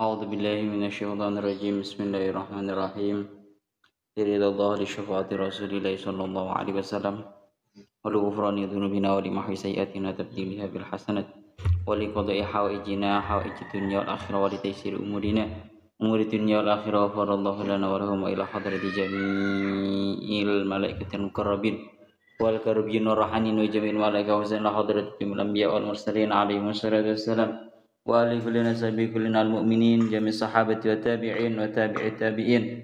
أعوذ بالله من الشيطان الرجيم بسم الله الرحمن الرحيم برضا الله لشفاعة رسول الله صلى الله عليه وسلم ولغفران ذنوبنا ولمحو سيئاتنا تبديلها بالحسنات ولقضاء حوائجنا حوائج الدنيا والآخرة ولتيسير أمورنا أمور الدنيا والآخرة غفر الله لنا ولهم وإلى حضرة جميع الملائكة المقربين والكربين والرحمن وجميع الملائكة وحسن حضرة الأنبياء والمرسلين عليهم الصلاة والسلام وآل كل نسبي كلنا المؤمنين جميع الصحابة والتابعين وتابع التابعين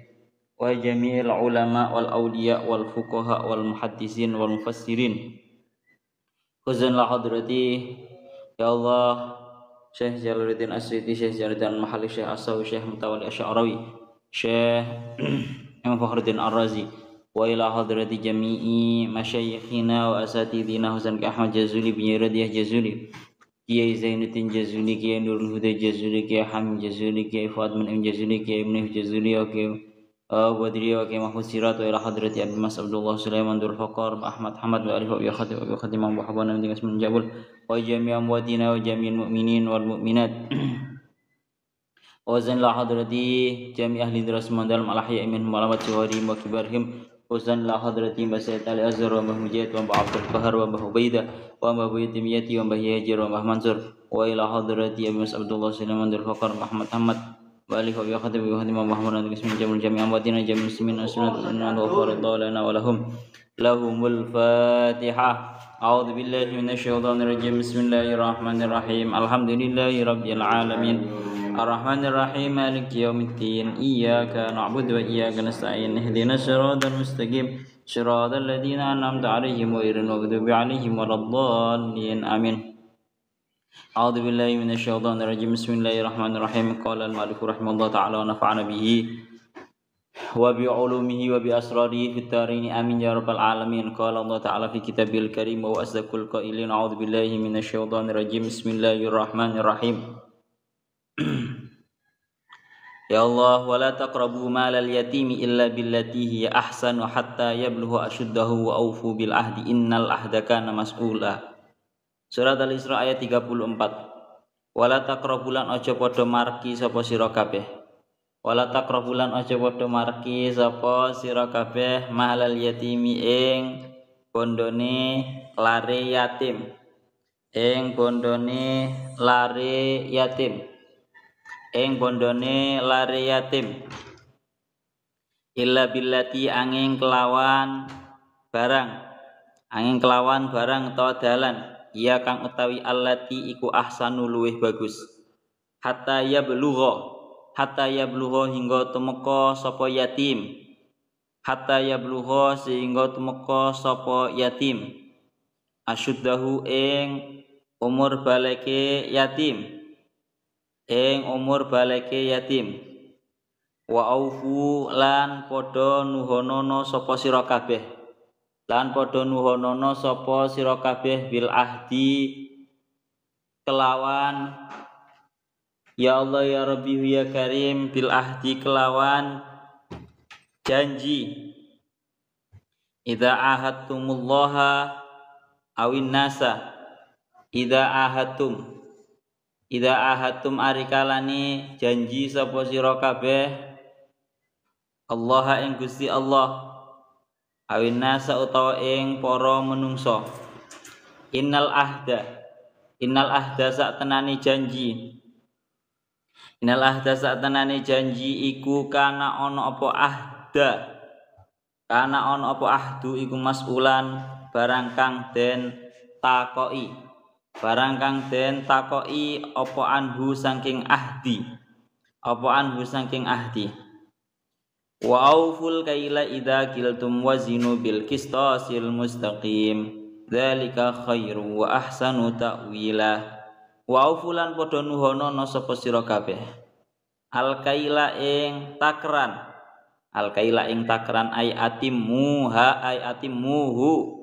وجميع العلماء والأولياء والفقهاء والمحدثين والمفسرين خزن لحضرتي يا الله شيخ جلال الدين السيوطي شيخ جلال الدين المحلي شيخ الصاوي شيخ متولي الشعراوي شيخ فخر الدين الرازي وإلى حضرة جميع مشايخنا وأساتذتنا حسن أحمد جزولي بن ردية جزولي Kiai Zainuddin Jazuli, Kiai Nurul Huda Jazuli, Kiai Hamid Jazuli, Kiai Fuad Mun'im Jazuli, Kiai Ibn Jazuli, Kiai Badri, Kiai Mahfud Sirat, wa ila hadrati Abi Mas Abdullah Sulaiman Dul Faqar, Ahmad Hamad wa Arif wa Khatim Abu Habana min Ismin Jabul wa jami' amwatina wa jami'il mu'minin wal mu'minat wa zan la hadrati jami' ahli daras dalam al-ahya' minhum wa alamat siwarihim wa kibarihim Usan la hadrati Mbah Sayyid Ali Azhar wa Mbah Mujahid wa Mbah Abdul Qahar wa Mbah Ubaidah wa Mbah Buyutimiyati wa Mbah Yahjir wa Mbah Mansur wa ila hadrati Abi Mas Abdullah Sulaiman Dul Faqar Muhammad Ahmad wa alihi wa khatib wa khatim Muhammad Ismin Jamil Jami' amwatina jami' muslimin wa sunnatuna wa faradallahu lana wa lahumul Fatihah. A'udzu billahi minasyaitonir rajim. Bismillahirrahmanirrahim. Alhamdulillahi rabbil alamin. Ar-Rahmanir Rahim Maliki Yaumiddin Iyyaka na'budu wa iyyaka nasta'in Ihdinas siratal mustaqim Siratal ladzina an'amta 'alaihim ghairil maghdubi 'alaihim waladdallin Amin. A'udzu billahi minasyaitonir rajim. Bismillahirrahmanirrahim. Qala al-mu'allif rahimahullah ta'ala wa nafa'ana bihi wa bi 'ulumihi wa bi asrarihi fid dharain amin ya rabbal alamin. Qala Allah ta'ala fi kitabil karim wa asdaqul qailin. A'udzu billahi minasyaitonir rajim. Bismillahirrahmanirrahim. Ya Allah, wala taqrabu malal yatimi illa billati hiya ahsanu hatta yablugha ashuddahu wa aufu bil ahdi innal ahda kana mas'ula. Surat Al-Isra ayat 34. Wala taqrabulan aja padha marki sapa sira kabeh. Wala taqrabulan aja padha marki sapa sira kabeh malal yatimi ing bondone lare yatim. Ing bondone lare yatim. Ing bondone lare yatim illa billati angin kelawan barang to dalan iya kang utawi allati iku ahsanu luweh bagus hatta ya belugha hingga tumeka sapa yatim sehingga tumeka sapa yatim asyuddahu ing umur baleke yatim wa aufu lan padha nuhonono sapa sira kabeh bil ahdi kelawan ya Allah ya Rabbi ya Karim bil ahdi kelawan janji idza ahadtumullaha awin nasa Ida ahatum arikalani janji sapa sira kabeh Allah ing Gusti Allah awin nasa utawa ing para menungso innal ahda sak tenane janji iku kana ana apa ahdu iku mas'ulan barang kang den takoki apa anhu saking ahdi wa auful kaila idza kiltum wazinu bil qistasil mustaqim dzalika khairu wa ahsanu ta'wila wa aufulan padha nuhono sapa sira kabeh al kaila ing takran ay atimmuhu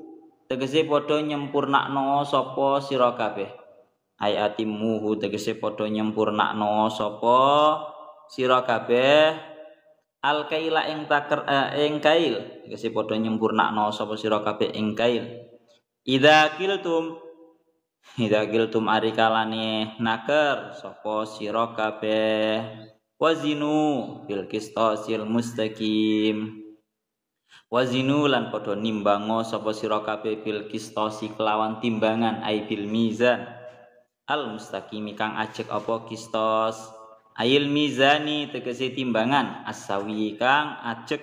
tegese padha nyempurnakno sapa sira kabeh ayatimuhu tegese padha nyempurnakno sapa sira kabeh al-kaila ing kail tegese padha nyempurnakno sapa sira kabeh ing kail idza kiltum Idza qiltum ari kalane naker sapa sira kabeh wazinu bil qistasil mustaqim. Wazinu lan padha nimbango sapa sira kabeh bil qistasi kelawan timbangan ai bil mizan al mustaqimi kang ajeg apa qistas ail mizani tegese timbangan asawi kang ajeg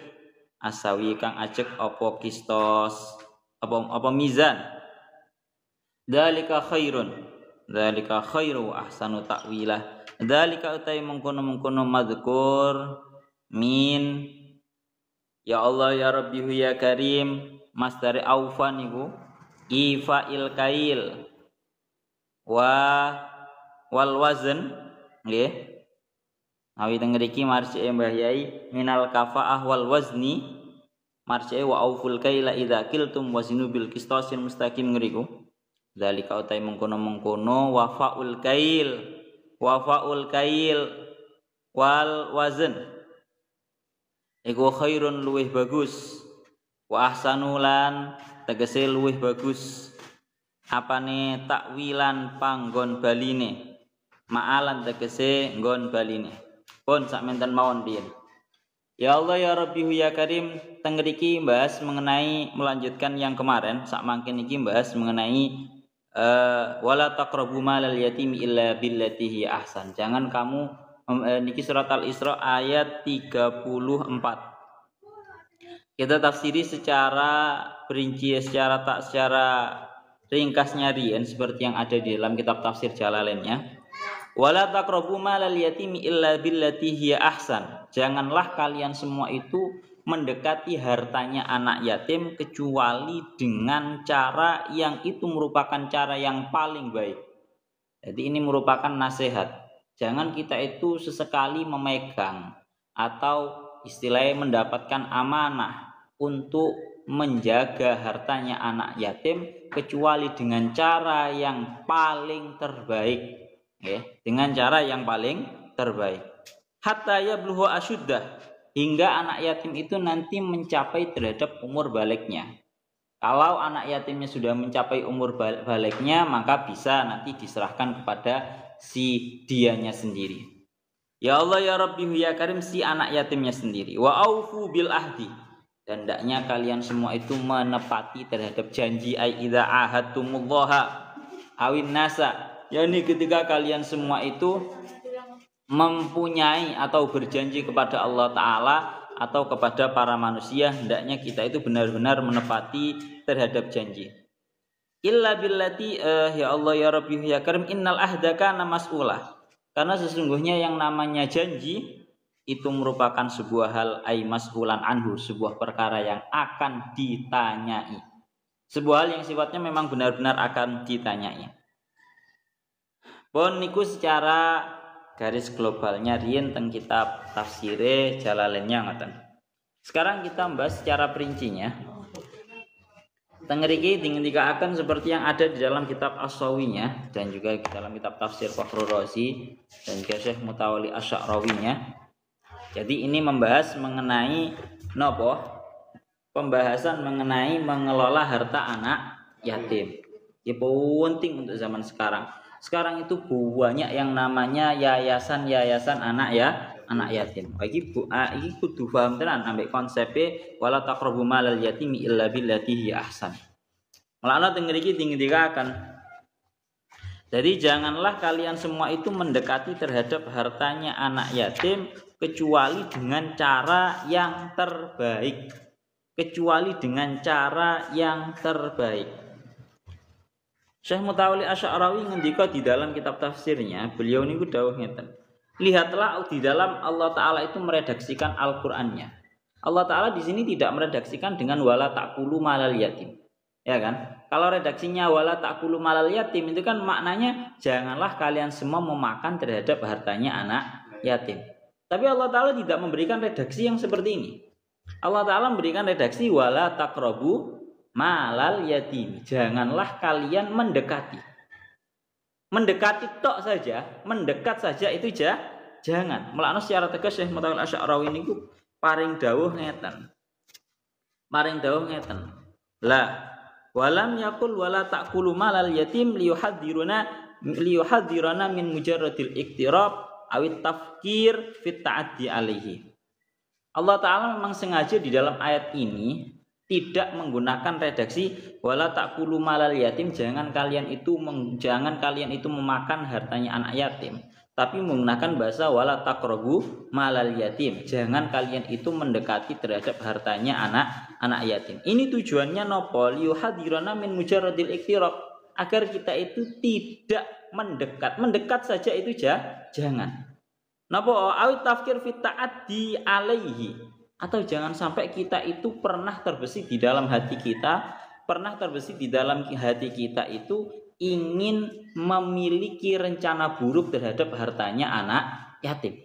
apa qistas apa mizan. Dzalika khairu ahsanu ta'wilah. Dzalika utai mengkono madzkur min ya Allah ya Rabbi ya Karim masdar aufa niku ifa'il kail wal wazn nggih. Awi teng mriki marji'e Mbah Yai minal kafaah wal wazni marji'e wa auful kaila idza qiltum wazinu bil qistasil mustaqim ngriku. Dzalika utai mengkono wafaul kail wal wazn iku khairun luwih bagus wa ahsanulan tegese luwih bagus apane takwilan panggon baline ma'alan tegese nggon baline pun sakmenten mawon piye. Ya Allah ya Rabbi ya Karim teng mriki melanjutkan yang kemarin sak mangkin iki bahas mengenai wala taqrabu malal yatimi illa billati hi ahsan. Jangan kamu niki surat Al-Isra ayat 34. Kita tafsiri secara perinci secara ringkasnya riyen seperti yang ada di dalam kitab tafsir Jalalainnya. Wala taqrabu malal yatimi illa billati hi ahsan. Janganlah kalian semua itu mendekati hartanya anak yatim kecuali dengan cara yang itu merupakan cara yang paling baik. Jadi ini merupakan nasihat. Jangan kita itu sesekali memegang atau istilahnya mendapatkan amanah untuk menjaga hartanya anak yatim kecuali dengan cara yang paling terbaik. Dengan cara yang paling terbaik. Hatta yablughu asyuddah. Hingga anak yatim itu nanti mencapai terhadap umur baliknya. Kalau anak yatimnya sudah mencapai umur baliknya, maka bisa nanti diserahkan kepada si dianya sendiri. Ya Allah ya Rabbi ya Karim si anak yatimnya sendiri. Wa aufu bil ahdi. Dan hendaknya kalian semua itu menepati terhadap janji ai idza ahadtumullaha awin nasa. Yani ketika kalian semua itu mempunyai atau berjanji kepada Allah Ta'ala atau kepada para manusia, hendaknya kita itu benar-benar menepati terhadap janji. Illa billati ya Allah ya Rabbi ya Karim innal ahda kana mas'ulah. Karena sesungguhnya yang namanya janji itu merupakan sebuah hal ay mas'ulan anhu, sebuah perkara yang akan ditanyai. Sebuah hal yang sifatnya memang benar-benar akan ditanyai. Pun niku secara garis globalnya riyen teng kitab tafsire Jalalainnya ngoten. Sekarang kita membahas secara perincinya. Teng mriki dikatakan seperti yang ada di dalam kitab As-Sawinya dan juga di dalam kitab tafsir Fakhrul Razi dan juga Syekh Mutawalli Asy-Sya'rawinya. Jadi ini membahas mengenai nopo? Pembahasan mengenai mengelola harta anak yatim. Ya penting untuk zaman sekarang. Sekarang itu banyak yang namanya yayasan anak yatim. Iki kudu paham tenan ambek konsepe wala taqrabu malal yatimi illa billati hi ahsan. Mulane teng mriki dikatakan. Jadi janganlah kalian semua itu mendekati terhadap hartanya anak yatim kecuali dengan cara yang terbaik. Syekh Mutawalli Asy-Sya'rawi ngendika di dalam kitab tafsirnya, beliau niku dawuh ngeten. Lihatlah di dalam Allah Ta'ala itu meredaksikan Al-Qur'annya. Allah Ta'ala di sini tidak meredaksikan dengan wala ta'kulu malal yatim. Ya kan? Kalau redaksinya wala ta'kulu malal yatim itu kan maknanya janganlah kalian semua memakan terhadap hartanya anak yatim. Tapi Allah Ta'ala tidak memberikan redaksi yang seperti ini. Allah Ta'ala memberikan redaksi wala taqrabu malal yatim. Janganlah kalian mendekati. Mendekati tok saja, mendekat saja itu jangan. Mulane secara tegas Syekh Mutawalli Asy-Sya'rawi niku paring dawuh ngeten. Lah, Walam yakul wala ta'kulu malal yatim liyuhadzirana min mujarradil iktirab awit tafkir fit ta'addi alaihi. Allah Ta'ala memang sengaja di dalam ayat ini tidak menggunakan redaksi wala ta'kulu malal yatim, jangan kalian itu memakan hartanya anak yatim, tapi menggunakan bahasa wala taqrabu malal yatim, jangan kalian itu mendekati terhadap hartanya anak yatim. Ini tujuannya nopo? Liyuhadirana min mujarradil iktirab, agar kita itu tidak mendekat saja itu jangan. Nopo awit tafkir fit ta'addi alaihi, atau jangan sampai kita itu pernah terbesit di dalam hati kita itu ingin memiliki rencana buruk terhadap hartanya anak yatim.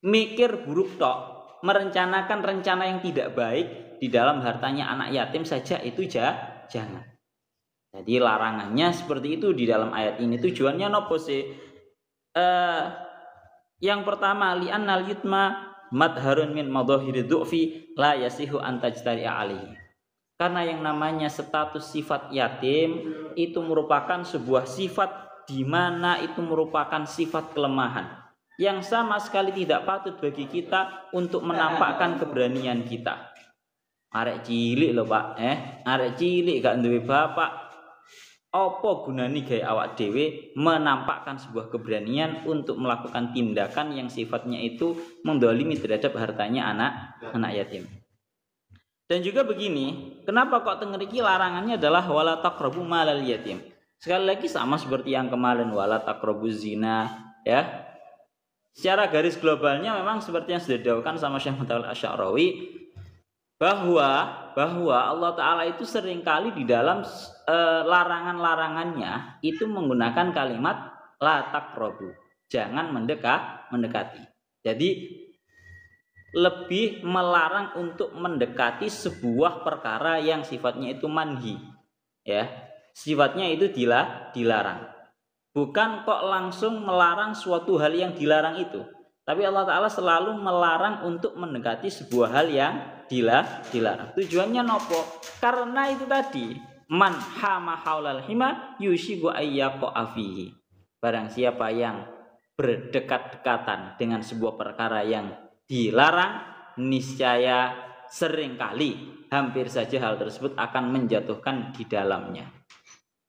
Mikir buruk tok, merencanakan rencana yang tidak baik di dalam hartanya anak yatim saja itu jangan. Jadi larangannya seperti itu di dalam ayat ini. Tujuannya nopo sih? Yang pertama, li'annal yutma madharun min madhahiri du'fi la yasihu an tajtari'a alaihi. Karena yang namanya status sifat yatim itu merupakan sebuah sifat di mana itu merupakan sifat kelemahan yang sama sekali tidak patut bagi kita untuk menampakkan keberanian kita. Arek cilik lho Pak, arek cilik gak duwe bapak. Apa gunane gawe awak dhewe menampakkan sebuah keberanian untuk melakukan tindakan yang sifatnya itu mendolimi terhadap hartanya anak yatim. Dan juga begini, kenapa kok tengeriki larangannya adalah wala taqrabu malal yatim. Sekali lagi sama seperti yang kemarin wala taqrabu zina, ya. Secara garis globalnya memang seperti yang sudah didakwakan sama Syekh Mutawal Asy'arawi bahwa Allah Ta'ala itu seringkali di dalam larangan-larangannya itu menggunakan kalimat la taqrabu, jangan mendekati. Jadi lebih melarang untuk mendekati sebuah perkara yang sifatnya itu manhi, ya, sifatnya itu dilarang. Bukan kok langsung melarang suatu hal yang dilarang itu, tapi Allah Ta'ala selalu melarang untuk mendekati sebuah hal yang dilarang. Tujuannya nopo? Karena itu tadi, man hama haulal hima yushigu ayyaqa afihi. Barang siapa yang berdekat-dekatan dengan sebuah perkara yang dilarang, niscaya seringkali hampir saja hal tersebut akan menjatuhkan di dalamnya.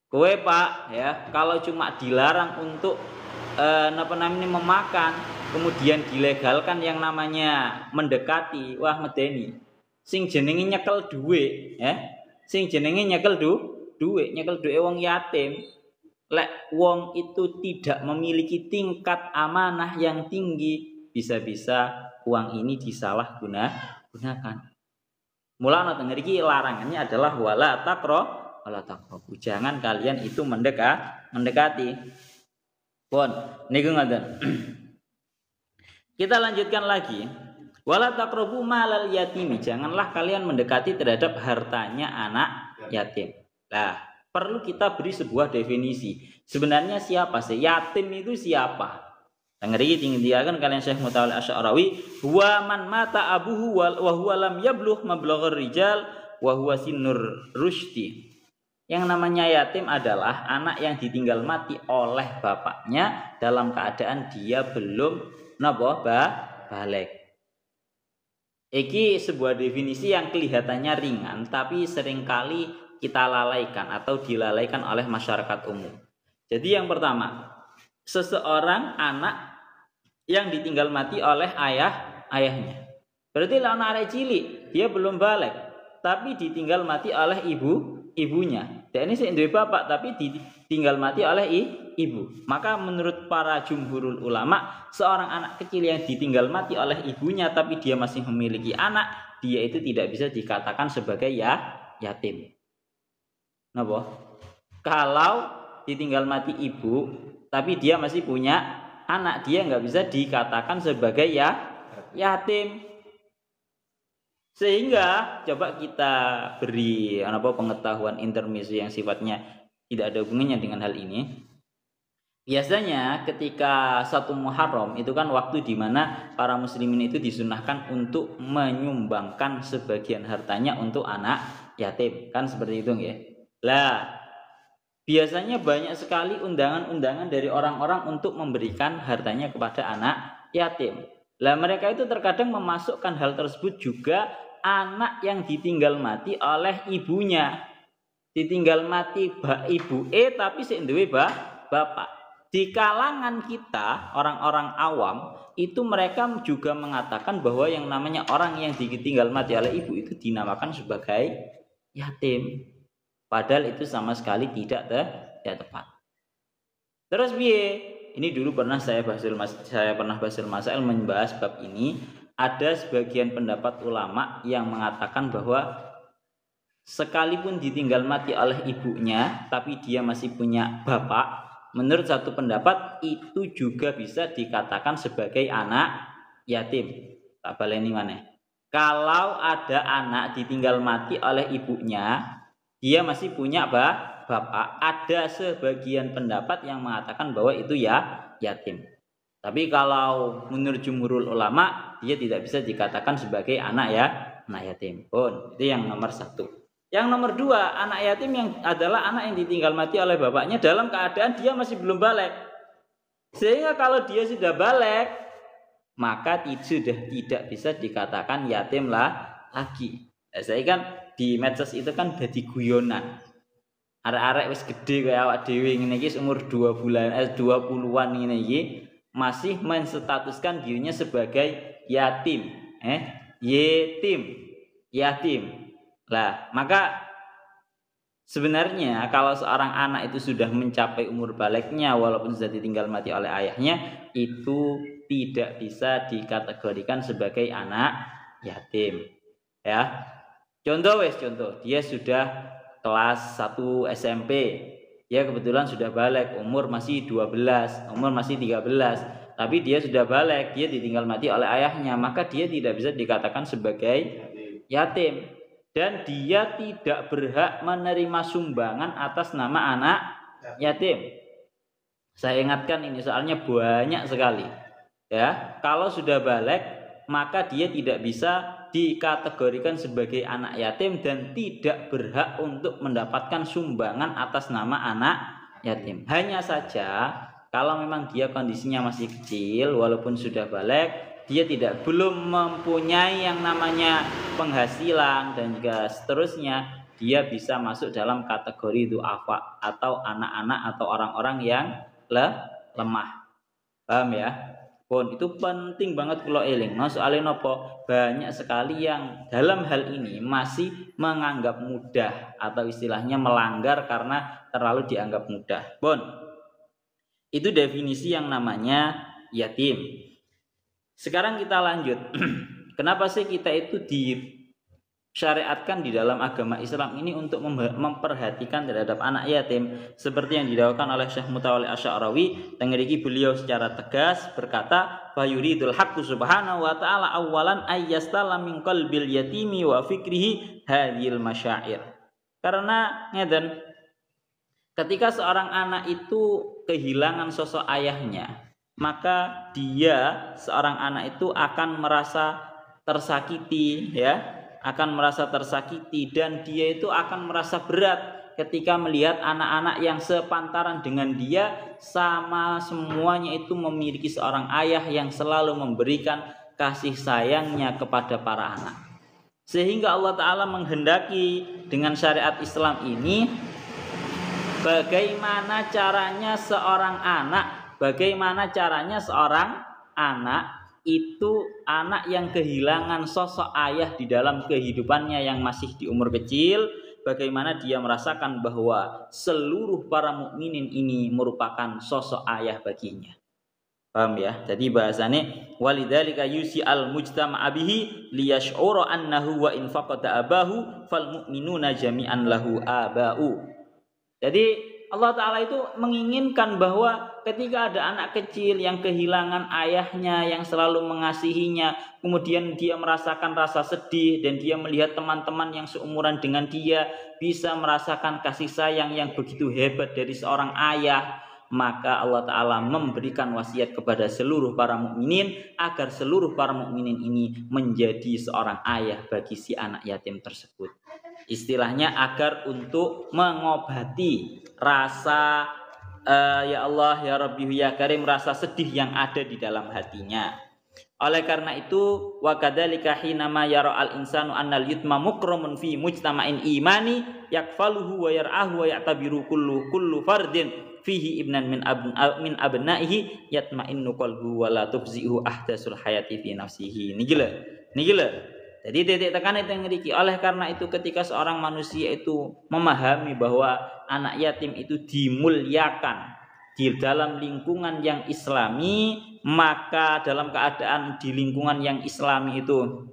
Kowe Pak, ya, kalau cuma dilarang untuk memakan, kemudian dilegalkan yang namanya mendekati, wah medeni. Sing jenenge nyekel duit, ya. Sing jenenge nyekel duit wong yatim. Lek wong itu tidak memiliki tingkat amanah yang tinggi, bisa-bisa uang ini disalahgunakan. Mulane teng mriki larangannya adalah wala taqrabu. Jangan kalian itu mendekati. Pun niku ngoten. Kita lanjutkan lagi. Wala taqrabu malal yatimi, janganlah kalian mendekati terhadap hartanya anak yatim. Nah, perlu kita beri sebuah definisi. Sebenarnya siapa sih yatim itu siapa? Ngeri tinggiakan kalian Syekh Mutawal Asy'arawi, wa man mata abuhu wa huwa lam yablugh mablaghar rijal wa huwa sinnur rusydi. Yang namanya yatim adalah anak yang ditinggal mati oleh bapaknya dalam keadaan dia belum balik. Iki sebuah definisi yang kelihatannya ringan, tapi seringkali kita lalaikan atau dilalaikan oleh masyarakat umum. Jadi yang pertama, seseorang anak yang ditinggal mati oleh ayahnya. Berarti anak arek cilik, dia belum balik, tapi ditinggal mati oleh ibunya. Dan ini duwe bapak tapi ditinggal mati oleh ibu. Maka menurut para jumhurul ulama, seorang anak kecil yang ditinggal mati oleh ibunya tapi dia masih memiliki anak, dia itu tidak bisa dikatakan sebagai yatim. Napa? Kalau ditinggal mati ibu tapi dia masih punya anak, dia nggak bisa dikatakan sebagai yatim. Sehingga coba kita beri pengetahuan intermezzo yang sifatnya tidak ada hubungannya dengan hal ini. Biasanya ketika 1 Muharram itu kan waktu di mana para muslimin itu disunahkan untuk menyumbangkan sebagian hartanya untuk anak yatim, kan seperti itu ya. Lah, biasanya banyak sekali undangan-undangan dari orang-orang untuk memberikan hartanya kepada anak yatim. Lah mereka itu terkadang memasukkan hal tersebut juga anak yang ditinggal mati oleh ibunya. Ditinggal mati ibu tapi sik duwe bapak. Di kalangan kita orang-orang awam itu mereka juga mengatakan bahwa yang namanya orang yang ditinggal mati oleh ibu itu dinamakan sebagai yatim. Padahal itu sama sekali tidak tepat. Terus biye, ini dulu pernah saya pernah bahasil masail membahas bab ini. Ada sebagian pendapat ulama yang mengatakan bahwa sekalipun ditinggal mati oleh ibunya, tapi dia masih punya bapak, menurut satu pendapat itu juga bisa dikatakan sebagai anak yatim. Tak baleni mana? Kalau ada anak ditinggal mati oleh ibunya, dia masih punya bapak, ada sebagian pendapat yang mengatakan bahwa itu ya yatim. Tapi kalau menurut jumhurul ulama, dia tidak bisa dikatakan sebagai anak yatim. Itu yang nomor satu. Yang nomor dua, anak yatim yang adalah anak yang ditinggal mati oleh bapaknya dalam keadaan dia masih belum balik. Sehingga kalau dia sudah balik, maka sudah tidak bisa dikatakan yatim lagi. Saya kan di medsos itu kan jadi guyonan. Arek-arek wis gede kayak awak dhewe ngene iki umur 20-an ngene iki masih menstatuskan dirinya sebagai yatim. Yatim. Lah, maka sebenarnya kalau seorang anak itu sudah mencapai umur baliknya walaupun sudah ditinggal mati oleh ayahnya, itu tidak bisa dikategorikan sebagai anak yatim. Ya. Contoh, dia sudah kelas 1 SMP. Dia kebetulan sudah balik, umur masih 12, umur masih 13. Tapi dia sudah balik, dia ditinggal mati oleh ayahnya, maka dia tidak bisa dikatakan sebagai yatim. Dan dia tidak berhak menerima sumbangan atas nama anak yatim. Saya ingatkan ini soalnya banyak sekali. Ya, kalau sudah balik, maka dia tidak bisa dikategorikan sebagai anak yatim dan tidak berhak untuk mendapatkan sumbangan atas nama anak yatim. Hanya saja kalau memang dia kondisinya masih kecil walaupun sudah balik, dia belum mempunyai yang namanya penghasilan dan juga seterusnya, dia bisa masuk dalam kategori du'afa atau anak-anak atau orang-orang yang lemah. Paham ya? Itu penting banget kalau eling. Nah, soalnya nopo banyak sekali yang dalam hal ini masih menganggap mudah atau istilahnya melanggar karena terlalu dianggap mudah. Itu definisi yang namanya yatim. Sekarang kita lanjut. Kenapa sih kita itu disyariatkan di dalam agama Islam ini untuk memperhatikan terhadap anak yatim seperti yang didakwakan oleh Syekh Mutawalli Asy'arawi. Tengeriki beliau secara tegas berkata, fa yuridul haqqu subhanahu wa ta'ala awalan ayyastala min qalbil yatimi wa fikrihi hadhil masyair. Karena ngeten, ketika seorang anak itu kehilangan sosok ayahnya, maka dia seorang anak itu akan merasa tersakiti, akan merasa tersakiti dan dia itu akan merasa berat ketika melihat anak-anak yang sepantaran dengan dia sama semuanya itu memiliki seorang ayah yang selalu memberikan kasih sayangnya kepada para anak. Sehingga Allah Ta'ala menghendaki dengan syariat Islam ini bagaimana caranya seorang anak itu anak yang kehilangan sosok ayah di dalam kehidupannya yang masih di umur kecil, bagaimana dia merasakan bahwa seluruh para mukminin ini merupakan sosok ayah baginya. Paham ya? Jadi bahasane walidzalika yusi al-mujtama'a bihi liyash'ura annahu wa in faqada abahu fal mu'minuna jami'an lahu aba'u. Jadi Allah Ta'ala itu menginginkan bahwa ketika ada anak kecil yang kehilangan ayahnya yang selalu mengasihinya, kemudian dia merasakan rasa sedih dan dia melihat teman-teman yang seumuran dengan dia bisa merasakan kasih sayang yang begitu hebat dari seorang ayah, maka Allah Ta'ala memberikan wasiat kepada seluruh para mukminin agar seluruh para mukminin ini menjadi seorang ayah bagi si anak yatim tersebut. Istilahnya agar untuk mengobati rasa ya Allah ya Rabbi ya Karim, rasa sedih yang ada di dalam hatinya. Oleh karena itu, wa kadzalika hinama yara al-insanu annal yutma mukramun fi mujtama'in imani yakfaluhu wa yar'ahu wa ya'tabiru kullu fardin fihi ibnan min abnaihi yatma'innu qalbuhu wa la tufzihu ahdasul hayati fi nafsihi. Niki lho. Jadi titik tekan itu yang ngeriki. Oleh karena itu ketika seorang manusia itu memahami bahwa anak yatim itu dimuliakan di dalam lingkungan yang islami, maka dalam keadaan di lingkungan yang islami itu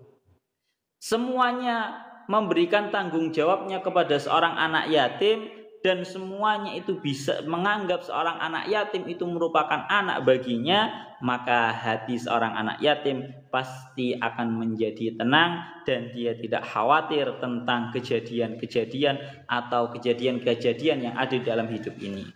semuanya memberikan tanggung jawabnya kepada seorang anak yatim, dan semuanya itu bisa menganggap seorang anak yatim itu merupakan anak baginya, maka hati seorang anak yatim pasti akan menjadi tenang dan dia tidak khawatir tentang kejadian-kejadian atau kejadian-kejadian yang ada di dalam hidup ini.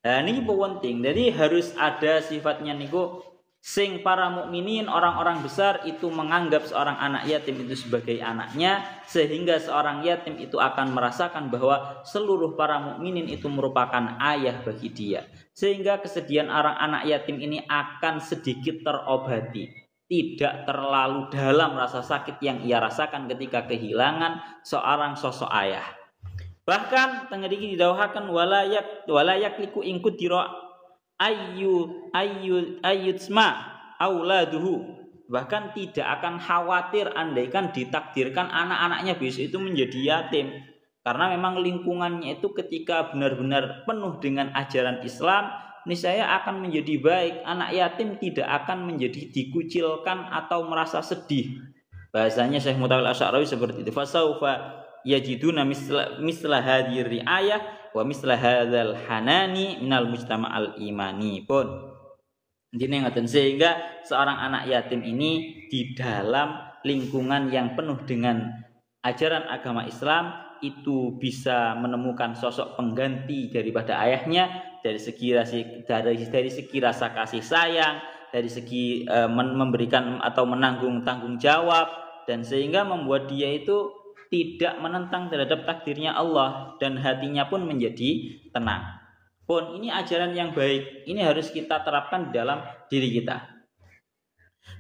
Nah, ini penting. Jadi harus ada sifatnya niku sing para mukminin, orang-orang besar itu menganggap seorang anak yatim itu sebagai anaknya, sehingga seorang yatim itu akan merasakan bahwa seluruh para mukminin itu merupakan ayah bagi dia, sehingga kesedihan orang anak yatim ini akan sedikit terobati, tidak terlalu dalam rasa sakit yang ia rasakan ketika kehilangan seorang sosok ayah. Bahkan tengeriki didawuhaken walayak liku ingkut diro ayyutsma auladuhu, bahkan tidak akan khawatir andaikan ditakdirkan anak-anaknya besok itu menjadi yatim, karena memang lingkungannya itu ketika benar-benar penuh dengan ajaran Islam, niscaya akan menjadi baik. Anak yatim tidak akan menjadi dikucilkan atau merasa sedih. Bahasanya Syekh Mutawil Asy'arawi seperti itu, fasaufa yajiduna misla hadhihi riayah wa misla hadzal hanani minal mujtama'al imani pun. Dene ngoten, sehingga seorang anak yatim ini di dalam lingkungan yang penuh dengan ajaran agama Islam itu bisa menemukan sosok pengganti daripada ayahnya dari segi rasa kasih sayang, dari segi memberikan atau menanggung tanggung jawab, dan sehingga membuat dia itu tidak menentang terhadap takdirnya Allah dan hatinya pun menjadi tenang. Pun ini ajaran yang baik, ini harus kita terapkan di dalam diri kita.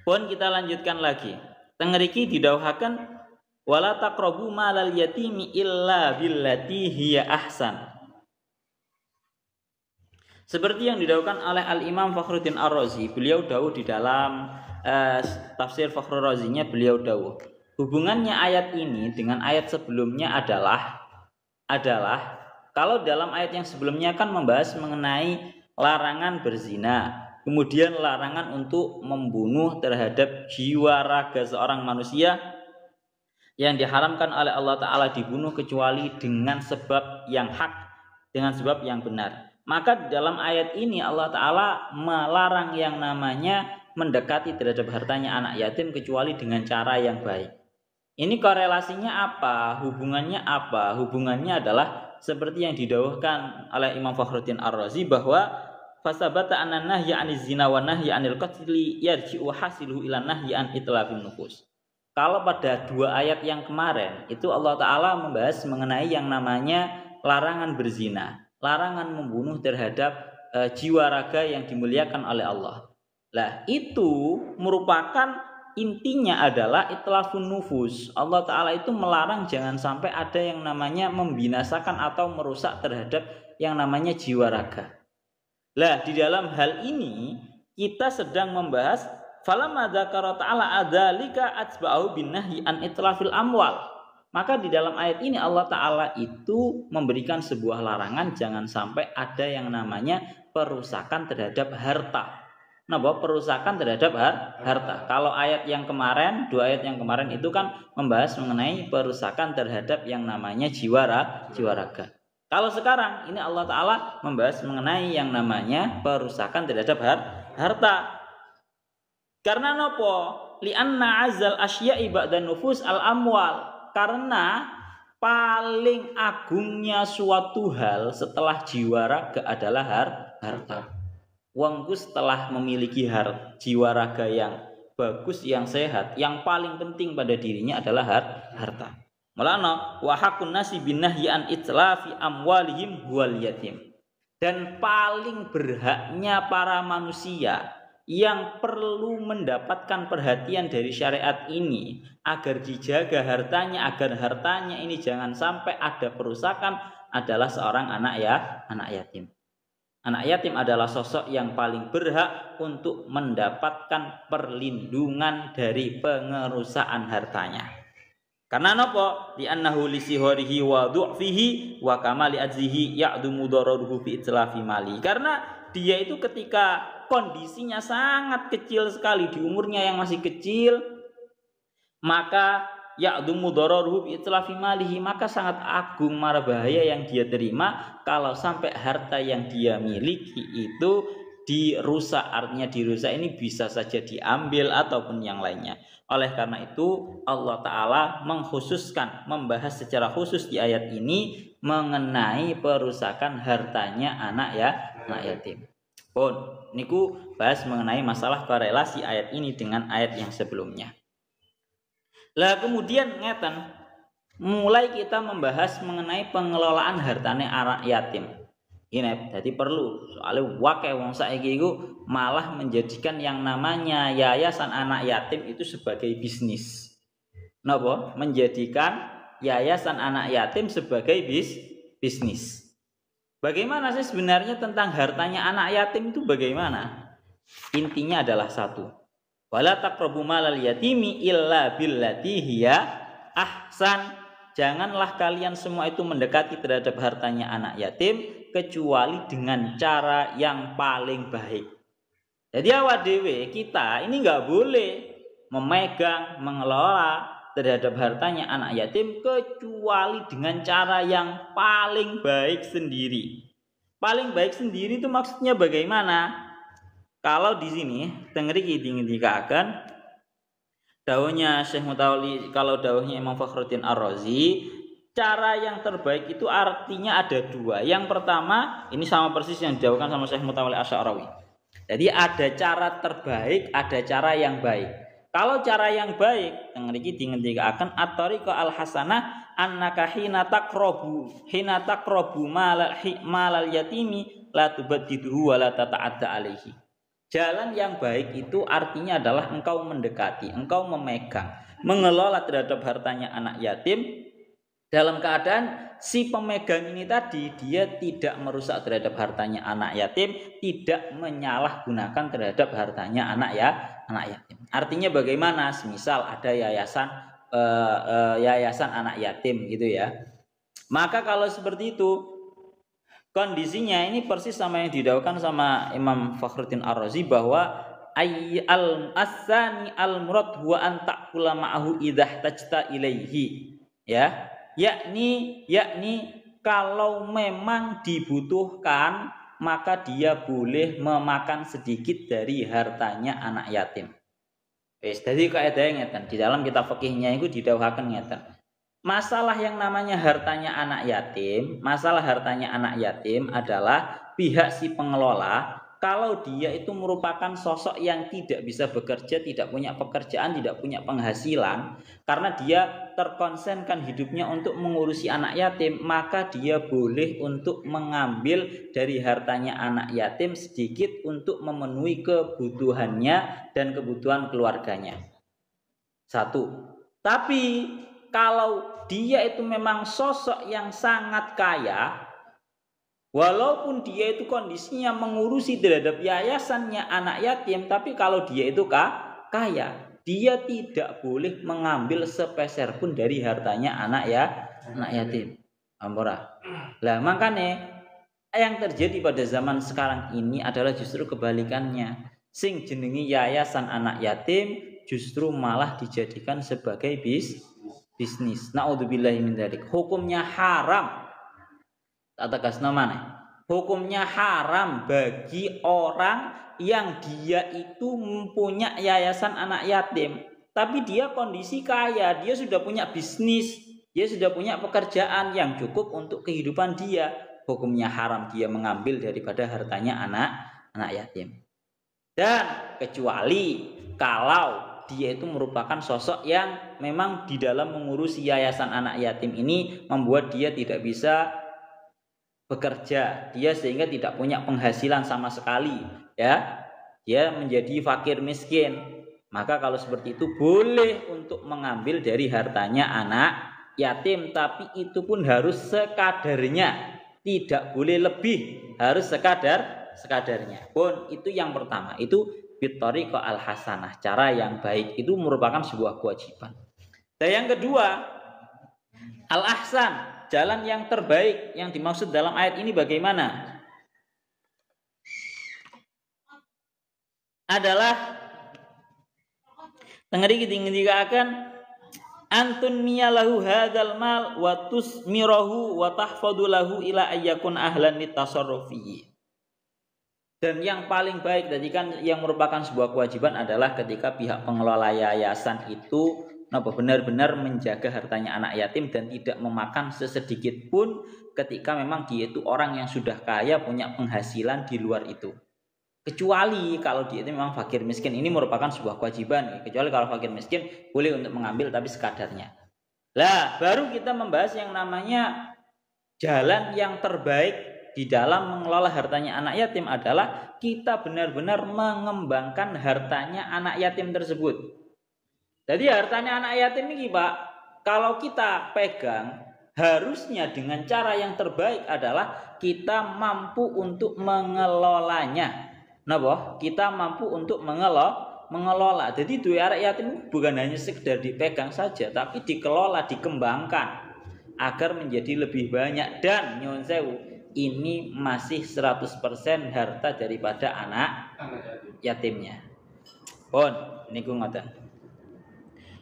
Pun kita lanjutkan lagi. Tengeriki didawuhaken wala taqrabu malal yatimi illa billati hiya ahsan. Seperti yang didawuhkan oleh Al-Imam Fakhruddin Ar-Razi, beliau dawuh di dalam tafsir Fakhrur Razinya, beliau dawuh hubungannya ayat ini dengan ayat sebelumnya adalah kalau dalam ayat yang sebelumnya kan membahas mengenai larangan berzina, kemudian larangan untuk membunuh terhadap jiwa raga seorang manusia yang diharamkan oleh Allah Ta'ala dibunuh kecuali dengan sebab yang hak, dengan sebab yang benar. Maka dalam ayat ini Allah Ta'ala melarang yang namanya mendekati terhadap hartanya anak yatim kecuali dengan cara yang baik. Ini korelasinya apa? Hubungannya apa? Hubungannya adalah seperti yang didawuhkan oleh Imam Fakhruddin Ar-Razi bahwa fasabata anna nahya 'aniz zina wa nahya 'anil qatli yarji'u hasiluhu ila nahyi an itlafin nufus. Kalau pada dua ayat yang kemarin itu Allah Ta'ala membahas mengenai yang namanya larangan berzina, larangan membunuh terhadap jiwa raga yang dimuliakan oleh Allah. Lah itu merupakan intinya adalah itlafun nufus. Allah Ta'ala itu melarang jangan sampai ada yang namanya membinasakan atau merusak terhadap yang namanya jiwa raga. Lah di dalam hal ini kita sedang membahas falamma dzakara ta'ala adzalika atsba'u bin nahyi an itlafil amwal. Maka di dalam ayat ini Allah Ta'ala itu memberikan sebuah larangan jangan sampai ada yang namanya perusakan terhadap harta. Nah, bahwa perusakan terhadap harta. Kalau ayat yang kemarin, dua ayat yang kemarin itu kan membahas mengenai perusakan terhadap yang namanya jiwa raga. Kalau sekarang ini Allah Ta'ala membahas mengenai yang namanya perusakan terhadap harta. Karena nopo? Li'anna azal asya'i ba'da nufus al-amwal. Karena paling agungnya suatu hal setelah jiwa raga adalah harta. Wongku setelah memiliki jiwa raga yang bagus, yang sehat, yang paling penting pada dirinya adalah harta. Mulana wa haqqun nasi bin nahyi an itlafi amwalihim wal yatim. Dan paling berhaknya para manusia yang perlu mendapatkan perhatian dari syariat ini agar dijaga hartanya, agar hartanya ini jangan sampai ada perusakan, adalah seorang anak yatim. Anak yatim adalah sosok yang paling berhak untuk mendapatkan perlindungan dari pengerusakan hartanya. Karena napa? Di annahu li siharihi wa du'fihi wa kamali ajzihi ya'dumu dararuhu fi itlafi mali. Karena dia itu ketika kondisinya sangat kecil sekali, di umurnya yang masih kecil, maka ya'dumu dararuhu fi itlafi malihi, maka sangat agung mara bahaya yang dia terima kalau sampai harta yang dia miliki itu dirusak. Artinya dirusak ini bisa saja diambil ataupun yang lainnya. Oleh karena itu Allah Ta'ala mengkhususkan, membahas secara khusus di ayat ini mengenai perusakan hartanya anak yatim. Pun niku bahas mengenai masalah korelasi ayat ini dengan ayat yang sebelumnya. Lah kemudian ngeten, mulai kita membahas mengenai pengelolaan hartanya anak yatim. Ini jadi perlu, soalnya wakai wong saiki iku malah menjadikan yang namanya yayasan anak yatim itu sebagai bisnis. Napa? Menjadikan yayasan anak yatim sebagai bisnis. Bagaimana sih sebenarnya tentang hartanya anak yatim itu bagaimana? Intinya adalah satu. Wala taqrabu malal yatimi illa billati hiya ahsan. Janganlah kalian semua itu mendekati terhadap hartanya anak yatim kecuali dengan cara yang paling baik. Jadi awak dewe kita ini nggak boleh memegang, mengelola terhadap hartanya anak yatim kecuali dengan cara yang paling baik sendiri. Paling baik sendiri itu maksudnya bagaimana? Kalau di sini tengriki dikatakan dawuhnya Syekh Mutawalli, kalau dawuhnya Imam Fakhruddin Ar-Razi, cara yang terbaik itu artinya ada dua. Yang pertama, ini sama persis yang dijawabkan sama Syekh Mutawalli Asy'arawi. Jadi ada cara terbaik, ada cara yang baik. Kalau cara yang baik, yang niki dingendikaken at-thariqa al-hasanah annaka hina taqrabu malal yatimi la tubaddiduhu wa la tata'adda alaihi. Jalan yang baik itu artinya adalah engkau mendekati, engkau memegang, mengelola terhadap hartanya anak yatim dalam keadaan si pemegang ini tadi dia tidak merusak terhadap hartanya anak yatim, tidak menyalahgunakan terhadap hartanya anak yatim. Artinya bagaimana? Semisal ada yayasan anak yatim gitu ya. Maka kalau seperti itu kondisinya ini persis sama yang didawuhkan sama Imam Fakhruddin Ar-Razi bahwa al-asani al-murad huwa an ta'kula ma'ahu idza tajta ilaihi. Ya. Yakni kalau memang dibutuhkan maka dia boleh memakan sedikit dari hartanya anak yatim. Wis dadi kaedahe ngeten, di dalam kitab fikihnya itu didhawuhaken ngeten. Masalah yang namanya hartanya anak yatim adalah pihak si pengelola kalau dia itu merupakan sosok yang tidak bisa bekerja, tidak punya pekerjaan, tidak punya penghasilan, karena dia terkonsenkan hidupnya untuk mengurusi anak yatim, maka dia boleh untuk mengambil dari hartanya anak yatim sedikit untuk memenuhi kebutuhannya dan kebutuhan keluarganya. Satu. Tapi kalau dia itu memang sosok yang sangat kaya, walaupun dia itu kondisinya mengurusi terhadap yayasannya anak yatim, tapi kalau dia itu kaya, dia tidak boleh mengambil sepeser pun dari hartanya anak yatim. Ampora. Lah makanya yang terjadi pada zaman sekarang ini adalah justru kebalikannya. Sing jenengi yayasan anak yatim justru malah dijadikan sebagai bisnis. Naudzubillahi min dzalik. Hukumnya haram. Tegasna maneh. Hukumnya haram bagi orang yang dia itu mempunyai yayasan anak yatim, tapi dia kondisi kaya, dia sudah punya bisnis, dia sudah punya pekerjaan yang cukup untuk kehidupan dia. Hukumnya haram dia mengambil daripada hartanya anak yatim. Dan kecuali kalau dia itu merupakan sosok yang memang di dalam mengurusi yayasan anak yatim ini membuat dia tidak bisa bekerja, dia sehingga tidak punya penghasilan sama sekali, ya. Dia menjadi fakir miskin. Maka kalau seperti itu boleh untuk mengambil dari hartanya anak yatim, tapi itu pun harus sekadarnya, tidak boleh lebih, harus sekadarnya. Pun itu yang pertama, itu bittariqah al-hasanah, cara yang baik, itu merupakan sebuah kewajiban. Dan yang kedua, al-ahsan, jalan yang terbaik yang dimaksud dalam ayat ini bagaimana? Adalah tengeri kita akan antun miyalahu hadzal mal wa tusmirahu wa tahfadhu lahu ila ayyakun ahlan litasarrufi. Dan yang paling baik tadi kan yang merupakan sebuah kewajiban adalah ketika pihak pengelola yayasan itu benar-benar menjaga hartanya anak yatim dan tidak memakan sesedikit pun ketika memang dia itu orang yang sudah kaya, punya penghasilan di luar itu. Kecuali kalau dia itu memang fakir miskin, ini merupakan sebuah kewajiban. Kecuali kalau fakir miskin boleh untuk mengambil tapi sekadarnya. Lah, baru kita membahas yang namanya jalan yang terbaik di dalam mengelola hartanya anak yatim adalah kita benar-benar mengembangkan hartanya anak yatim tersebut. Jadi hartanya anak yatim ini Pak, kalau kita pegang harusnya dengan cara yang terbaik adalah kita mampu untuk mengelolanya. Nah, kita mampu untuk mengelola. Jadi duit anak yatim bukan hanya sekedar dipegang saja, tapi dikelola, dikembangkan agar menjadi lebih banyak. Dan nyuwun sewu, ini masih 100% harta daripada anak yatimnya. Pun niku ngoten.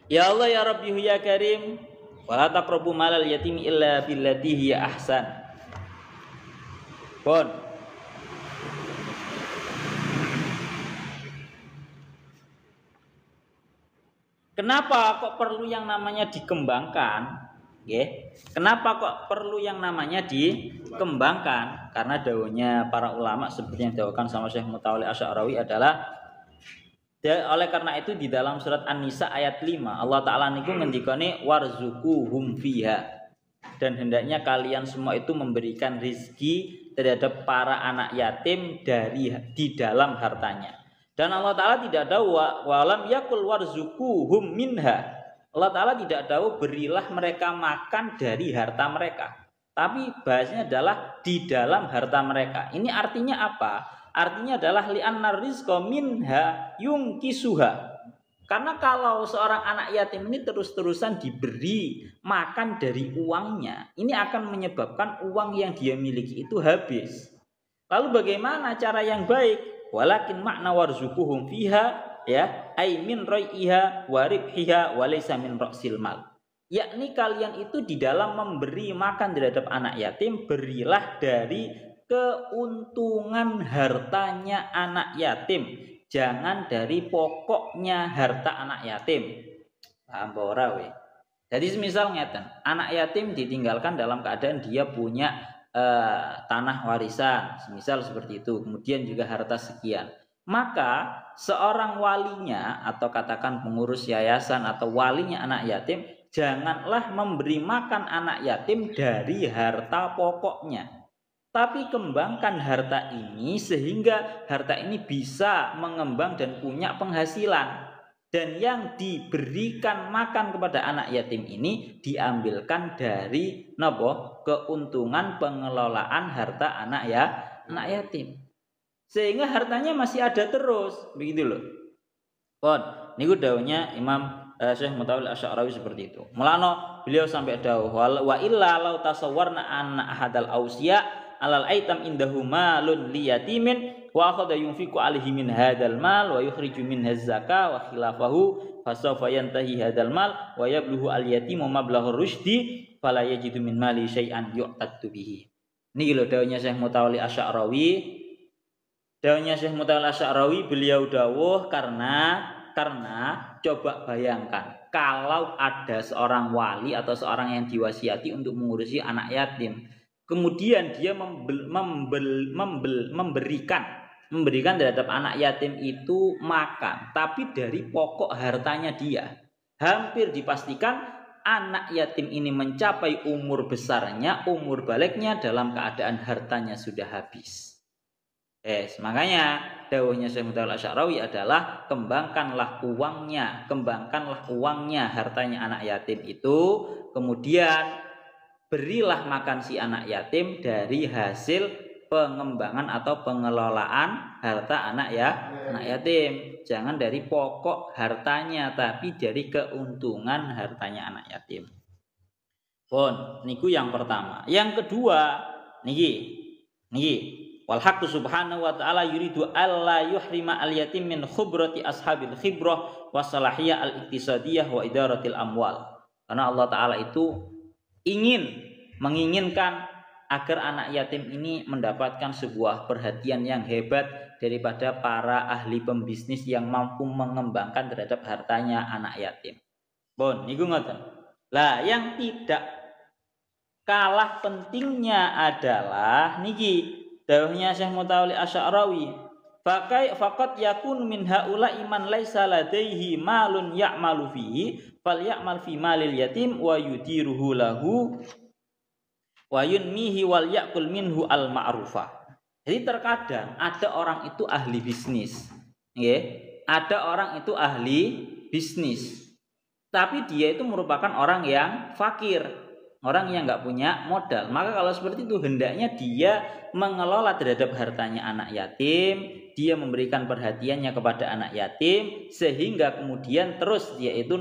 Ya Allah ya Rabbi ya Karim, wala taqrabu malal yatimi illa billati hiya ahsan. Pun kenapa kok perlu yang namanya dikembangkan? Kenapa kok perlu yang namanya dikembangkan? Karena dawuhnya para ulama seperti yang didawuhkan sama Syekh Mutawalli Asy'arawi adalah oleh karena itu di dalam surat An-Nisa ayat 5 Allah Ta'ala niku ngendikane warzuquhum fiha, dan hendaknya kalian semua itu memberikan rizki terhadap para anak yatim di dalam hartanya. Dan Allah Ta'ala tidak tahu walam yakul warzuquhum minha. Allah Ta'ala tidak tahu berilah mereka makan dari harta mereka, tapi bahasanya adalah di dalam harta mereka. Ini artinya apa? Artinya adalah li'annar rizqa minha yungkisuha. Karena kalau seorang anak yatim ini terus-terusan diberi makan dari uangnya, ini akan menyebabkan uang yang dia miliki itu habis. Lalu bagaimana cara yang baik? Walakin makna warzuquhum fiha, ya, ai min raiha wa ribhiha wa laysa min ra'sil mal. Yakni kalian itu di dalam memberi makan terhadap anak yatim, berilah dari keuntungan hartanya anak yatim, jangan dari pokoknya harta anak yatim. Paham ora we? Jadi semisal ngeten, anak yatim ditinggalkan dalam keadaan dia punya tanah warisan, semisal seperti itu, kemudian juga harta sekian. Maka seorang walinya atau katakan pengurus yayasan atau walinya anak yatim, janganlah memberi makan anak yatim dari harta pokoknya, tapi kembangkan harta ini sehingga harta ini bisa mengembang dan punya penghasilan. Dan yang diberikan makan kepada anak yatim ini diambilkan dari keuntungan pengelolaan harta anak yatim. Sehingga hartanya masih ada terus, begitu loh. Pon, niku dawuhnya Imam Syekh Mutawalli Asy'arawi seperti itu. Mulano beliau sampai dawuh wa illa law tasawwarna anna ahadal ausya alal aitam indahu malun liyatimin wa akhadha yunfiqu alaihi min hadzal mal wa yukhriju minha zakah wa khilafahu fasawfa yantahi hadzal mal wa yablughu al yatimu mablaghur rusydi fala yajidu min mali syai'an yu'taddu bihi. Niki lho dawuhnya Syekh Mutawalli Asy'arawi. Dawuhnya Syekh Mutawalli Asy'arawi, beliau dawuh karena coba bayangkan kalau ada seorang wali atau seorang yang diwasiati untuk mengurusi anak yatim, kemudian dia memberikan memberikan terhadap anak yatim itu makan, tapi dari pokok hartanya dia. Hampir dipastikan anak yatim ini mencapai umur besarnya, umur baliknya dalam keadaan hartanya sudah habis. Makanya dawuhnya Syekh Mutawalli Asy'arawi adalah kembangkanlah uangnya, hartanya anak yatim itu, kemudian berilah makan si anak yatim dari hasil pengembangan atau pengelolaan harta anak yatim. Jangan dari pokok hartanya, tapi dari keuntungan hartanya anak yatim. Pun niku yang pertama. Yang kedua niki wal haqqu subhanahu wa ta'ala yuridu alla yuhrima al yatim min khibrati ashabil khibrah wa salahiyah al iktisadiyah wa idaratil amwal. Karena Allah Ta'ala itu menginginkan agar anak yatim ini mendapatkan sebuah perhatian yang hebat daripada para ahli pembisnis yang mampu mengembangkan terhadap hartanya anak yatim. Bon, niku ngoten. Lah yang tidak kalah pentingnya adalah niki dawuhnya Syekh Mutawalli Asy'arawi, faqat yakun min haula iman laisa ladaihi malun ya'malu fihi falyamal fi malil yatim wa yudiruhu lahu wa yunmihi wal ya'kul minhu al ma'rufa. Jadi terkadang ada orang itu ahli bisnis, ada orang itu ahli bisnis, tapi dia itu merupakan orang yang fakir, orang yang nggak punya modal. Maka kalau seperti itu hendaknya dia mengelola terhadap hartanya anak yatim, dia memberikan perhatiannya kepada anak yatim, sehingga kemudian terus dia itu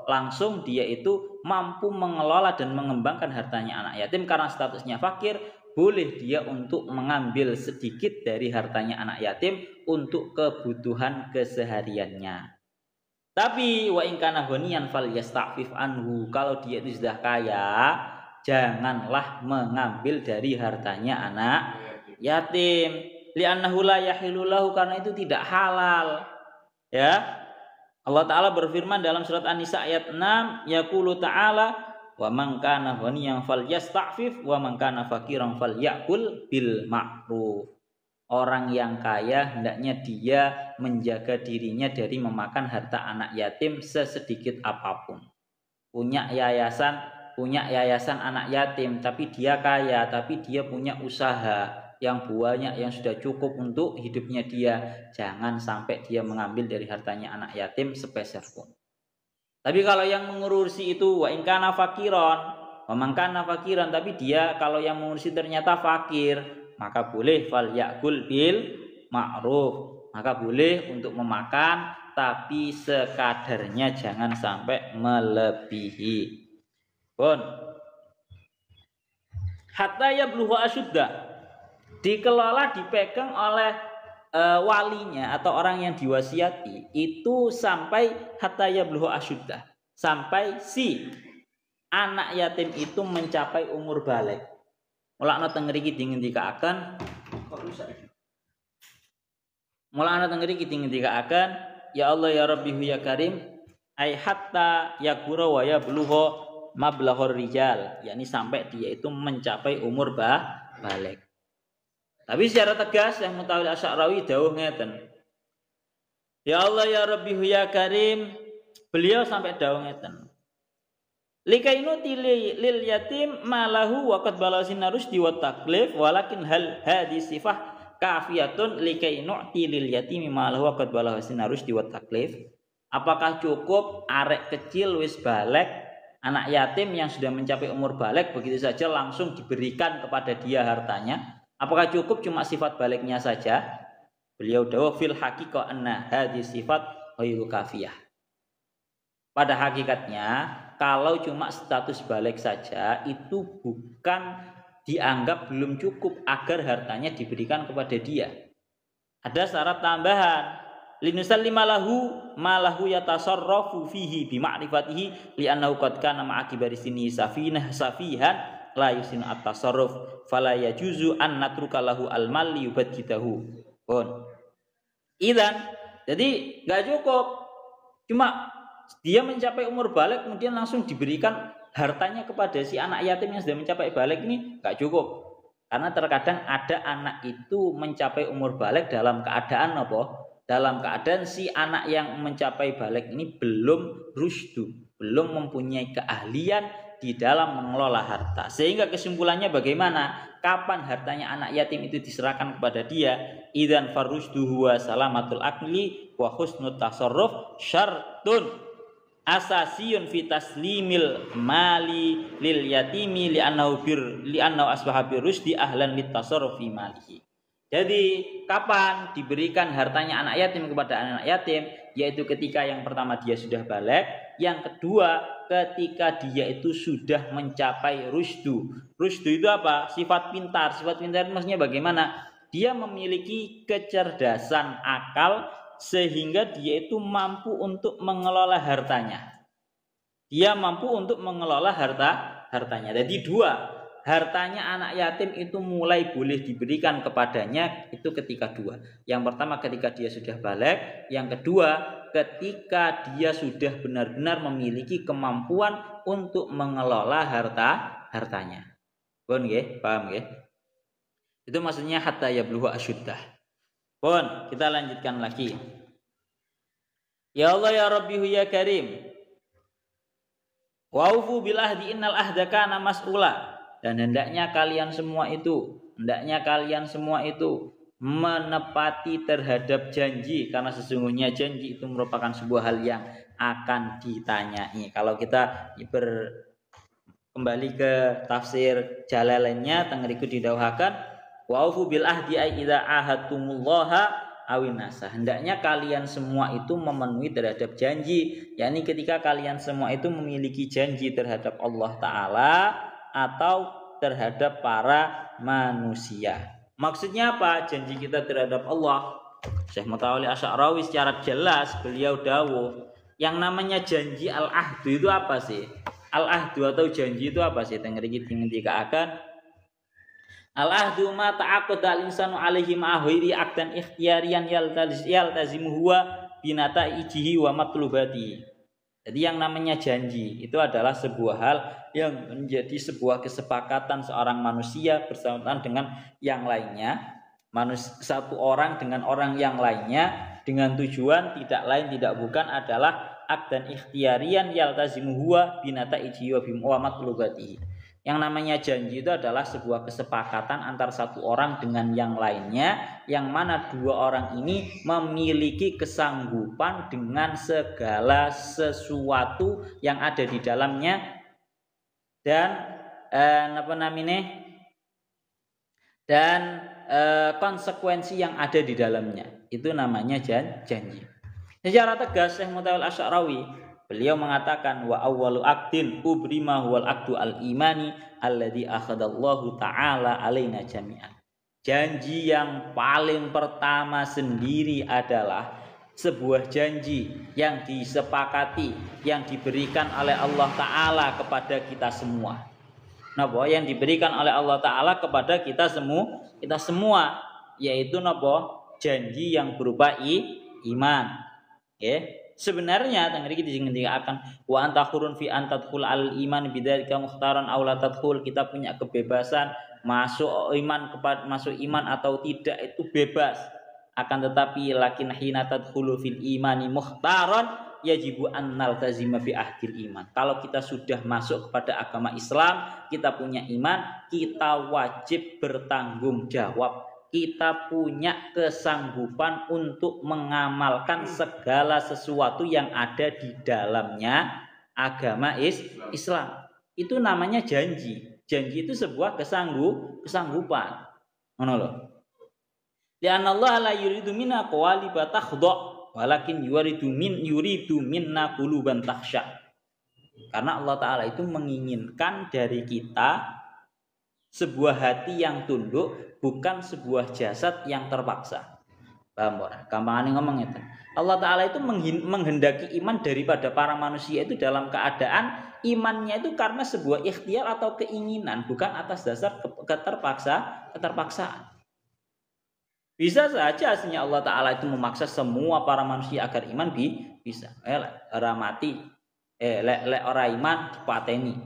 langsung dia itu mampu mengelola dan mengembangkan hartanya anak yatim. Karena statusnya fakir, boleh dia untuk mengambil sedikit dari hartanya anak yatim untuk kebutuhan kesehariannya. Tapi wa in kana ghaniyan falyasta'fif anhu, kalau dia itu sudah kaya, janganlah mengambil dari hartanya anak yatim. Li'annahu la yahilu lahu, karena itu tidak halal. Ya. Allah Ta'ala berfirman dalam surat An-Nisa ayat 6, yaqulu ta'ala wa man kana ghaniyan falyasta'fif wa man kana faqiran falyakul bil ma'ruf. Orang yang kaya hendaknya dia menjaga dirinya dari memakan harta anak yatim sesedikit apapun. Punya yayasan anak yatim, tapi dia kaya, tapi dia punya usaha yang banyak, yang sudah cukup untuk hidupnya dia. Jangan sampai dia mengambil dari hartanya anak yatim sepeser pun. Tapi kalau yang mengurusi itu wa in kana fakiran, wa man kana fakiran, tapi dia kalau yang mengurusi ternyata fakir, maka boleh fal yakul bil ma'ruf, maka boleh untuk memakan, tapi sekadarnya, jangan sampai melebihi. Pun hatta yablugha asyuddah, dikelola, dipegang oleh walinya atau orang yang diwasiati itu sampai hatta yablugha asyuddah, sampai si anak yatim itu mencapai umur balik. Mulakna teng mriki dingendikaken ya Allah ya Rabbi ya Karim, ai hatta yakura wa yablugha mablaghur rijal, yakni sampai dia itu mencapai umur balik. Tapi secara tegas yang Mutawalli Asy'arawi dawuh ngeten, ya Allah ya Rabbi ya Karim, beliau sampai dawuh ngeten, likainu lil yatim malahu wa qad balasin rusdi wa taklif walakin hal hadis sifah kafiyatun likainu lil yatim malahu wa qad balasin rusdi wa taklif. Apakah cukup arek kecil wis balik, anak yatim yang sudah mencapai umur balik begitu saja langsung diberikan kepada dia hartanya? Apakah cukup cuma sifat baliknya saja? Beliau dawuh fil haqiqah anna hadis sifat ghairu kafiyah. Pada hakikatnya, kalau cuma status balik saja itu bukan dianggap belum cukup agar hartanya diberikan kepada dia. Ada syarat tambahan. Linusallima lahu malahu yatasarrafu fihi bima'rifatihi li'annahu qad kana ma'akibari sini safihan la yusinu at-tasarruf fala yajuzu an natruka lahu al-mal yubadjitahu. Idan, jadi enggak cukup cuma dia mencapai umur balik kemudian langsung diberikan hartanya kepada si anak yatim yang sudah mencapai balik, ini enggak cukup. Karena terkadang ada anak itu mencapai umur balik dalam keadaan apa? Dalam keadaan si anak yang mencapai balik ini belum rusdu, belum mempunyai keahlian di dalam mengelola harta. Sehingga kesimpulannya bagaimana? Kapan hartanya anak yatim itu diserahkan kepada dia? Idzan farusduhu wa salamatul akli wa husnut tasarruf syartun asasiyun fi taslimil mali lil yatimi li'annahu asbaha birusdi ahlan litasarruf fi malihi. Jadi kapan diberikan hartanya anak yatim kepada anak yatim? Yaitu ketika yang pertama dia sudah balik, yang kedua ketika dia itu sudah mencapai rusdu. Rusdu itu apa? Sifat pintar. Sifat pintar maksudnya bagaimana? Dia memiliki kecerdasan akal sehingga dia itu mampu untuk mengelola hartanya. Dia mampu untuk mengelola hartanya. Jadi dua, hartanya anak yatim itu mulai boleh diberikan kepadanya itu ketika dua. Yang pertama ketika dia sudah balik, yang kedua ketika dia sudah benar-benar memiliki kemampuan untuk mengelola hartanya. Pun nggih, paham nggih? Itu maksudnya hatta yablugha asyuddah. Pun kita lanjutkan lagi. Ya Allah ya Rabbi ya Karim. Waufu bil ahdi innal ahda kana mas'ula. Dan hendaknya kalian semua itu menepati terhadap janji, karena sesungguhnya janji itu merupakan sebuah hal yang akan ditanyai. Kalau kita kembali ke tafsir Jalalainnya tengeriku didhawuhaken waufu bil ahdi ai idza ahadtumullaha awin nasa. Hendaknya kalian semua itu memenuhi terhadap janji, yakni ketika kalian semua itu memiliki janji terhadap Allah Ta'ala atau terhadap para manusia. Maksudnya apa? Janji kita terhadap Allah. Syekh Mutawalli Asy'arawi secara jelas beliau dawuh, yang namanya janji al-ahdu itu apa sih? Al-ahdu atau janji itu apa sih? Tengriki ngendikaaken al-ahdu ma ta'aqqada al-insanu alaihi ma'ahiri aqdan ikhtiyariyan yaltazimu huwa binata'ijihi wa matlubati. Jadi yang namanya janji itu adalah sebuah hal yang menjadi sebuah kesepakatan seorang manusia bersama dengan yang lainnya, satu orang dengan orang yang lainnya, dengan tujuan tidak lain tidak bukan adalah aqdan ikhtiyariyan yaltazimu huwa binata'ijihi wa matlubatihi. Yang namanya janji itu adalah sebuah kesepakatan antar satu orang dengan yang lainnya, yang mana dua orang ini memiliki kesanggupan dengan segala sesuatu yang ada di dalamnya dan konsekuensi yang ada di dalamnya. Itu namanya janji. Secara tegas Syekh Mutawalli Asy'arawi beliau mengatakan wa awwalu aqdin ubrima huwal aqdu al-imani alladzi akhadallahu ta'ala alaina jami'an. Janji yang paling pertama sendiri adalah sebuah janji yang disepakati, yang diberikan oleh Allah Ta'ala kepada kita semua. Napa? Yang diberikan oleh Allah Ta'ala kepada kita semua, yaitu napa? Janji yang berupa iman. Okay? Sebenarnya tengeri kita akan wa antakhurun fi antadkhul al iman bidzalika mukhtaran aw la tadkhul. Kita punya kebebasan masuk iman atau tidak itu bebas. Akan tetapi lakin hina tadkhulu fil imani mukhtaran yajibu an naltazima bi ahdil iman. Kalau kita sudah masuk kepada agama Islam, kita punya iman, kita wajib bertanggung jawab. Kita punya kesanggupan untuk mengamalkan segala sesuatu yang ada di dalamnya agama Islam. Itu namanya janji. Janji itu sebuah kesanggupan. Ngono lho. Li'anna Allah la yuridu minna qawaliba takhdha walakin yuridu minna quluban takhsha. Karena Allah Ta'ala itu menginginkan dari kita sebuah hati yang tunduk, bukan sebuah jasad yang terpaksa. Paham ora? Gampangane ngomong itu. Allah Ta'ala itu menghendaki iman daripada para manusia itu dalam keadaan imannya itu karena sebuah ikhtiar atau keinginan, bukan atas dasar keterpaksaan. Bisa saja aslinya Allah Ta'ala itu memaksa semua para manusia agar iman bisa. Ora mati, lek ora iman dipateni.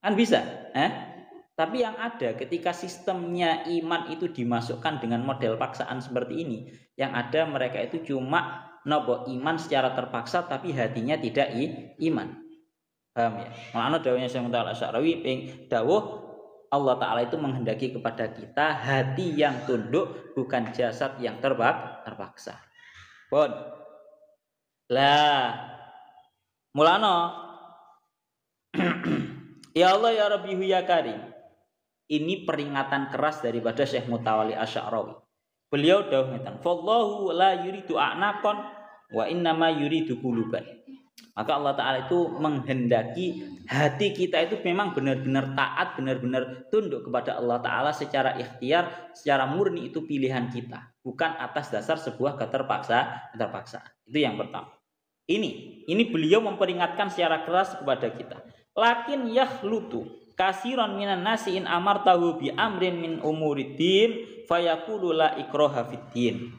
Kan bisa, Tapi yang ada ketika sistemnya iman itu dimasukkan dengan model paksaan seperti ini, yang ada mereka itu cuma nopo iman secara terpaksa tapi hatinya tidak iman. Paham ya? Makanya dawuhnya Syekh Muhammad Al-Asy'ari ping dawuh Allah Ta'ala itu menghendaki kepada kita hati yang tunduk, bukan jasad yang terpaksa. Pun. Lah, mulano ya Allah ya Rabbi ya Karim. Ini peringatan keras daripada Syekh Mutawalli Asy'ari. Beliau dawuh ngeten, "Fallahu la yuridu a'naqan wa innama yuridu quluban." Maka Allah Ta'ala itu menghendaki hati kita itu memang benar-benar taat, benar-benar tunduk kepada Allah Ta'ala secara ikhtiar, secara murni, itu pilihan kita. Bukan atas dasar sebuah keterpaksaan. Itu yang pertama. Ini beliau memperingatkan secara keras kepada kita. Lakin yakhlutu kasiron minan nasi in amartahu bi amrin min umuriddin fayaqulu la ikraha fiddin.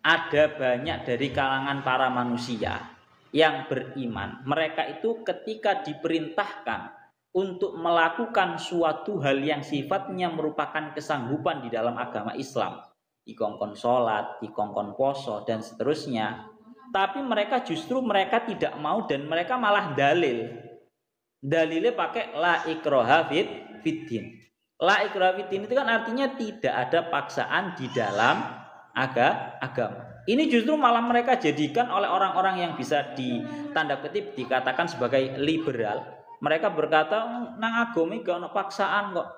Ada banyak dari kalangan para manusia yang beriman, mereka itu ketika diperintahkan untuk melakukan suatu hal yang sifatnya merupakan kesanggupan di dalam agama Islam, dikongkon sholat, dikongkon poso dan seterusnya, tapi mereka tidak mau dan mereka malah dalilnya pakai la ikraha fiddin. La ikraha fiddin itu kan artinya tidak ada paksaan di dalam agama. Ini justru malah mereka jadikan oleh orang-orang yang bisa ditanda kutip dikatakan sebagai liberal. Mereka berkata nang agama gak ono paksaan kok.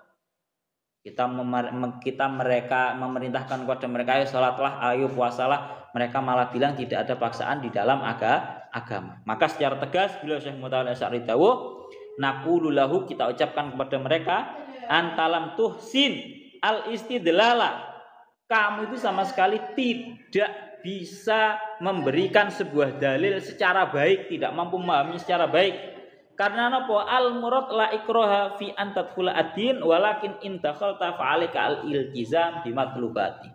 Mereka memerintahkan kepada mereka ayo salatlah, ayo puasalah. Mereka malah bilang tidak ada paksaan di dalam agama. Maka secara tegas beliau Syekh Muhammad Al-Asy'ari dawuh, naqulu lahu, kita ucapkan kepada mereka, antalam tuhsin al-istidlala. Kamu itu sama sekali tidak bisa memberikan sebuah dalil secara baik, tidak mampu memahami secara baik. Karena apa? Al-murad la ikraha fi an tadkhula ad-din walakin in dakhalta fa'alika al-iltizam bimatlubati.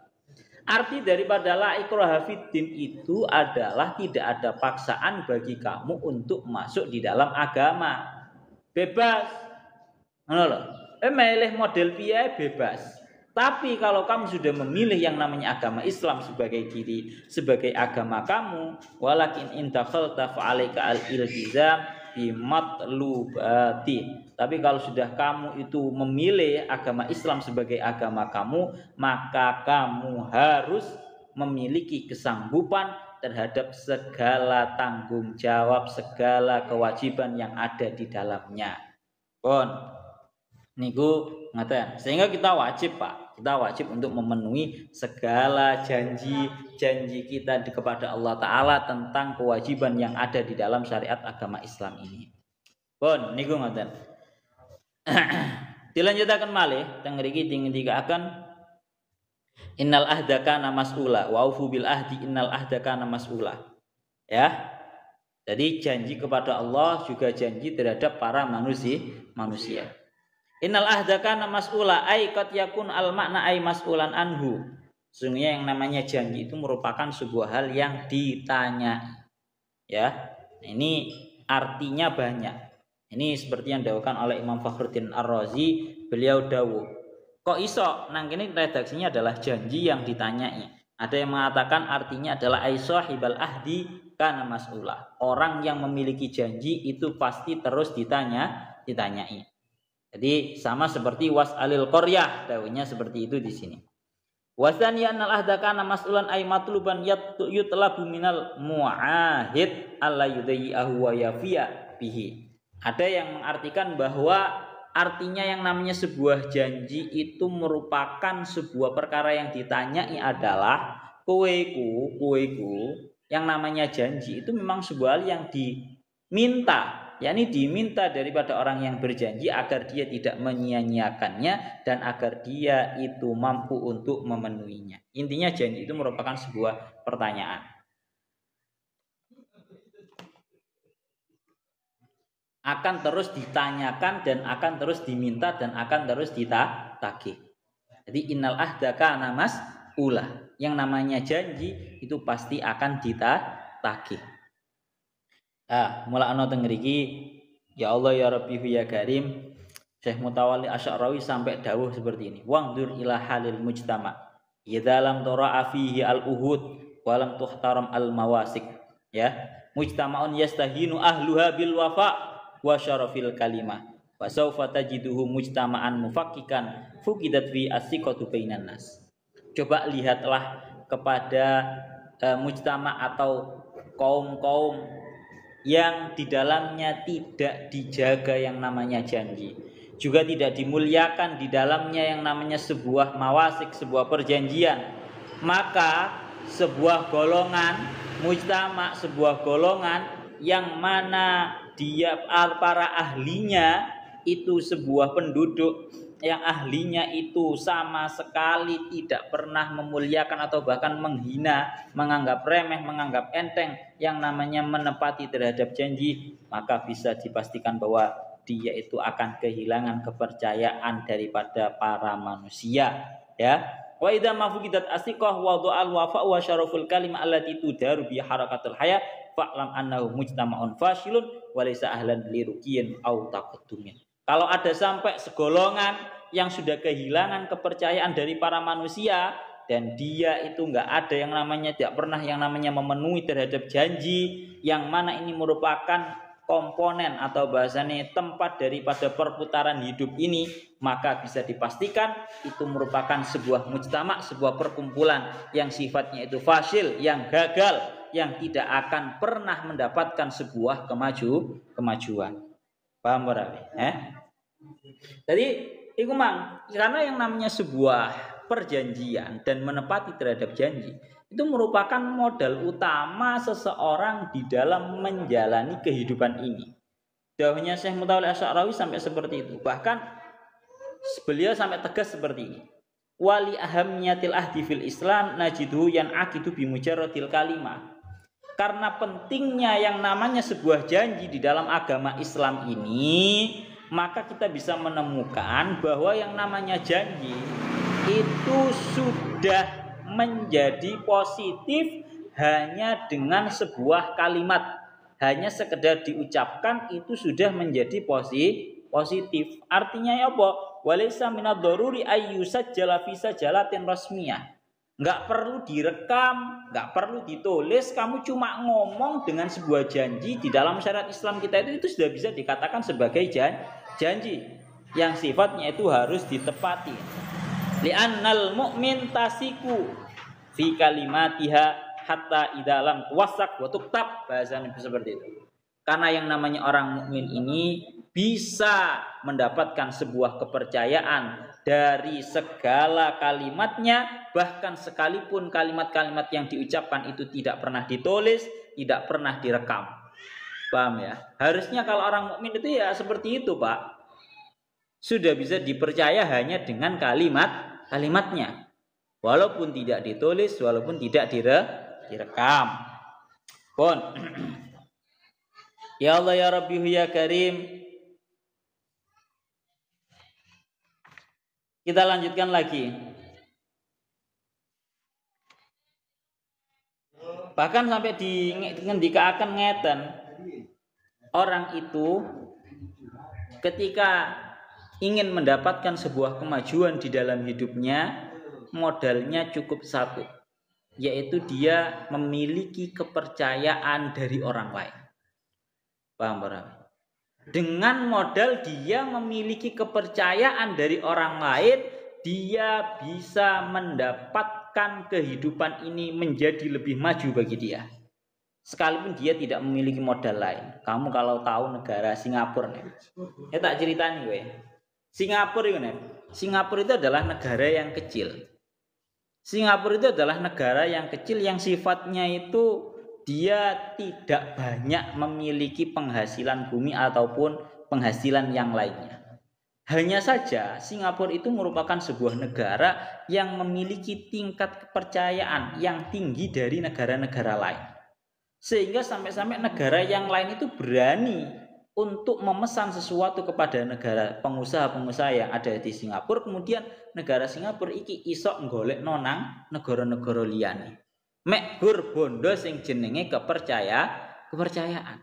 Arti daripada la ikraha fiddin itu adalah tidak ada paksaan bagi kamu untuk masuk di dalam agama. Bebas. Ngono lho. Milih model piye bebas. Tapi kalau kamu sudah memilih yang namanya agama Islam sebagai agama kamu, walakin in dakhalta fa'alika al-iltizam bimatlubati. Tapi kalau sudah kamu itu memilih agama Islam sebagai agama kamu, maka kamu harus memiliki kesanggupan terhadap segala tanggung jawab, segala kewajiban yang ada di dalamnya. Niku ngaten. Sehingga kita wajib, Pak. Kita wajib untuk memenuhi segala janji kita kepada Allah Ta'ala tentang kewajiban yang ada di dalam syariat agama Islam ini. Niku ngaten. Dilanjutaken malih teng mriki dikatakan innal ahda kana mas'ula wa aufu bil ahdi innal ahda kana mas'ula. Ya. Jadi janji kepada Allah juga janji terhadap para manusia. Innal ahda kana mas'ula ay qad yakun al makna ay mas'ulan anhu. Sesungguhnya yang namanya janji itu merupakan sebuah hal yang ditanya. Ya. Ini artinya banyak. Ini seperti yang dawuhkan oleh Imam Fakhruddin Ar-Razi, beliau dawuh, kok iso nang kene redaksinya adalah janji yang ditanyai. Ada yang mengatakan artinya adalah aisahibal ahdi kana mas'ula. Orang yang memiliki janji itu pasti terus ditanyai. Jadi sama seperti was'alil qaryah, dawuhnya seperti itu di sini. Wasani annal ahda kana mas'ulan ay matluban yutlabu minal mu'ahid alla yudayyi'ahu wa yafiya bihi. Ada yang mengartikan bahwa artinya yang namanya sebuah janji itu merupakan sebuah perkara yang ditanyai adalah kueku yang namanya janji itu memang sebuah hal yang diminta, yakni diminta daripada orang yang berjanji agar dia tidak menyia-nyiakannya dan agar dia itu mampu untuk memenuhinya. Intinya janji itu merupakan sebuah pertanyaan. Akan terus ditanyakan dan akan terus diminta dan akan terus ditagih. Jadi innal ahda kana mas'ula. Yang namanya janji itu pasti akan ditagih. Mula ana teng mriki ya Allah ya Rabbi ya Karim, Syekh Mutawalli Asy'arawi sampai dawuh seperti ini. Wangdur ila halil mujtama. Idza lam tura'a fihi al-uhud wa lam tuhtaram al-mawasik. Ya. Mujtama'un yastahinu ahluha bil wafa wa syarafil kalimah. Wa sawfa tajiduhu mujtama'an mufakkikan fuqidat fi as-siqatu bainan nas. Coba lihatlah kepada mujtama' atau kaum-kaum yang di dalamnya tidak dijaga yang namanya janji, juga tidak dimuliakan di dalamnya yang namanya sebuah mawasik, sebuah perjanjian, maka sebuah golongan mujtama, sebuah golongan yang mana dia para ahlinya itu sebuah penduduk yang ahlinya itu sama sekali tidak pernah memuliakan atau bahkan menghina, menganggap remeh, menganggap enteng yang namanya menepati terhadap janji, maka bisa dipastikan bahwa dia itu akan kehilangan kepercayaan daripada para manusia, ya. Wa idza mafuqidat asiqah wa dha'al wafa wa syaraful kalimah allati tudaru bi harakatul haya fa'lam annahu mujtama'un fashilun wa laysa ahlan liruqiyin aw taqaddumin. Kalau ada sampai segolongan yang sudah kehilangan kepercayaan dari para manusia dan dia itu enggak ada yang namanya, tidak pernah yang namanya memenuhi terhadap janji, yang mana ini merupakan komponen atau bahasanya tempat daripada perputaran hidup ini, maka bisa dipastikan itu merupakan sebuah mujtama, sebuah perkumpulan yang sifatnya itu fasil, yang gagal, yang tidak akan pernah mendapatkan sebuah kemajuan. Paham berarti? Jadi itu mang, karena yang namanya sebuah perjanjian dan menepati terhadap janji itu merupakan modal utama seseorang di dalam menjalani kehidupan ini. Dawuhnya Syekh Mutawalli Asy'arawi sampai seperti itu. Bahkan beliau sampai tegas seperti ini. Wali ahamniyatil ahdi fil Islam najidu yan akidu bimujarradil kalimah. Karena pentingnya yang namanya sebuah janji di dalam agama Islam ini, maka kita bisa menemukan bahwa yang namanya janji itu sudah menjadi positif hanya dengan sebuah kalimat, hanya sekedar diucapkan itu sudah menjadi positif. Artinya ya apa? Walaysa minad daruri ayyusajjala fi sajalatin rasmiyah. Enggak perlu direkam, enggak perlu ditulis, kamu cuma ngomong dengan sebuah janji di dalam syariat Islam kita itu sudah bisa dikatakan sebagai janji yang sifatnya itu harus ditepati. Li'annal mu'min tasiku fi kalimatiha hatta idza lam tuwassak wa tuktab, bahasanya seperti itu. Karena yang namanya orang mukmin ini bisa mendapatkan sebuah kepercayaan dari segala kalimatnya, bahkan sekalipun kalimat-kalimat yang diucapkan itu tidak pernah ditulis, tidak pernah direkam. Paham ya? Harusnya kalau orang mukmin itu ya seperti itu, Pak. Sudah bisa dipercaya hanya dengan kalimatnya. Walaupun tidak ditulis, walaupun tidak direkam. Pun. Ya Allah ya Rabbi ya Karim. Kita lanjutkan lagi. Bahkan sampai ngendikaken ngeten. Orang itu ketika ingin mendapatkan sebuah kemajuan di dalam hidupnya, modalnya cukup satu, yaitu dia memiliki kepercayaan dari orang lain. Paham berapa? Dengan modal dia memiliki kepercayaan dari orang lain, dia bisa mendapatkan kehidupan ini menjadi lebih maju bagi dia. Sekalipun dia tidak memiliki modal lain. Kamu kalau tahu negara Singapura nih, tak ceritani gue. Singapura itu nih, Singapura itu adalah negara yang kecil. Singapura itu adalah negara yang kecil yang sifatnya itu dia tidak banyak memiliki penghasilan bumi ataupun penghasilan yang lainnya. Hanya saja Singapura itu merupakan sebuah negara yang memiliki tingkat kepercayaan yang tinggi dari negara-negara lain. Sehingga sampai-sampai negara yang lain itu berani untuk memesan sesuatu kepada negara pengusaha-pengusaha yang ada di Singapura. Kemudian negara Singapura iki isok nggolek nonang negara-negara liyane. Mek gur bondo sing jenenge kepercayaan.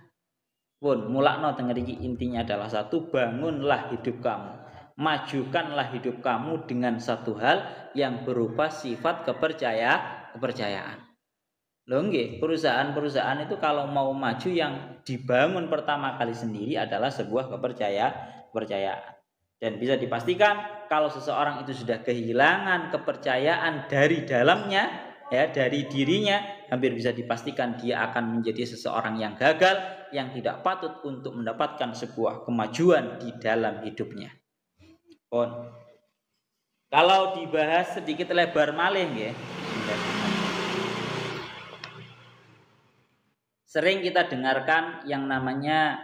Pun mulakno teng iki intinya adalah satu, bangunlah hidup kamu. majukanlah hidup kamu dengan satu hal yang berupa sifat kepercayaan. Loh nggih, perusahaan-perusahaan itu kalau mau maju yang dibangun pertama kali sendiri adalah sebuah kepercayaan. Dan bisa dipastikan kalau seseorang itu sudah kehilangan kepercayaan dari dalamnya, ya, dari dirinya, hampir bisa dipastikan dia akan menjadi seseorang yang gagal, yang tidak patut untuk mendapatkan sebuah kemajuan di dalam hidupnya. Kalau dibahas sedikit lebar malih ya. Sering kita dengarkan yang namanya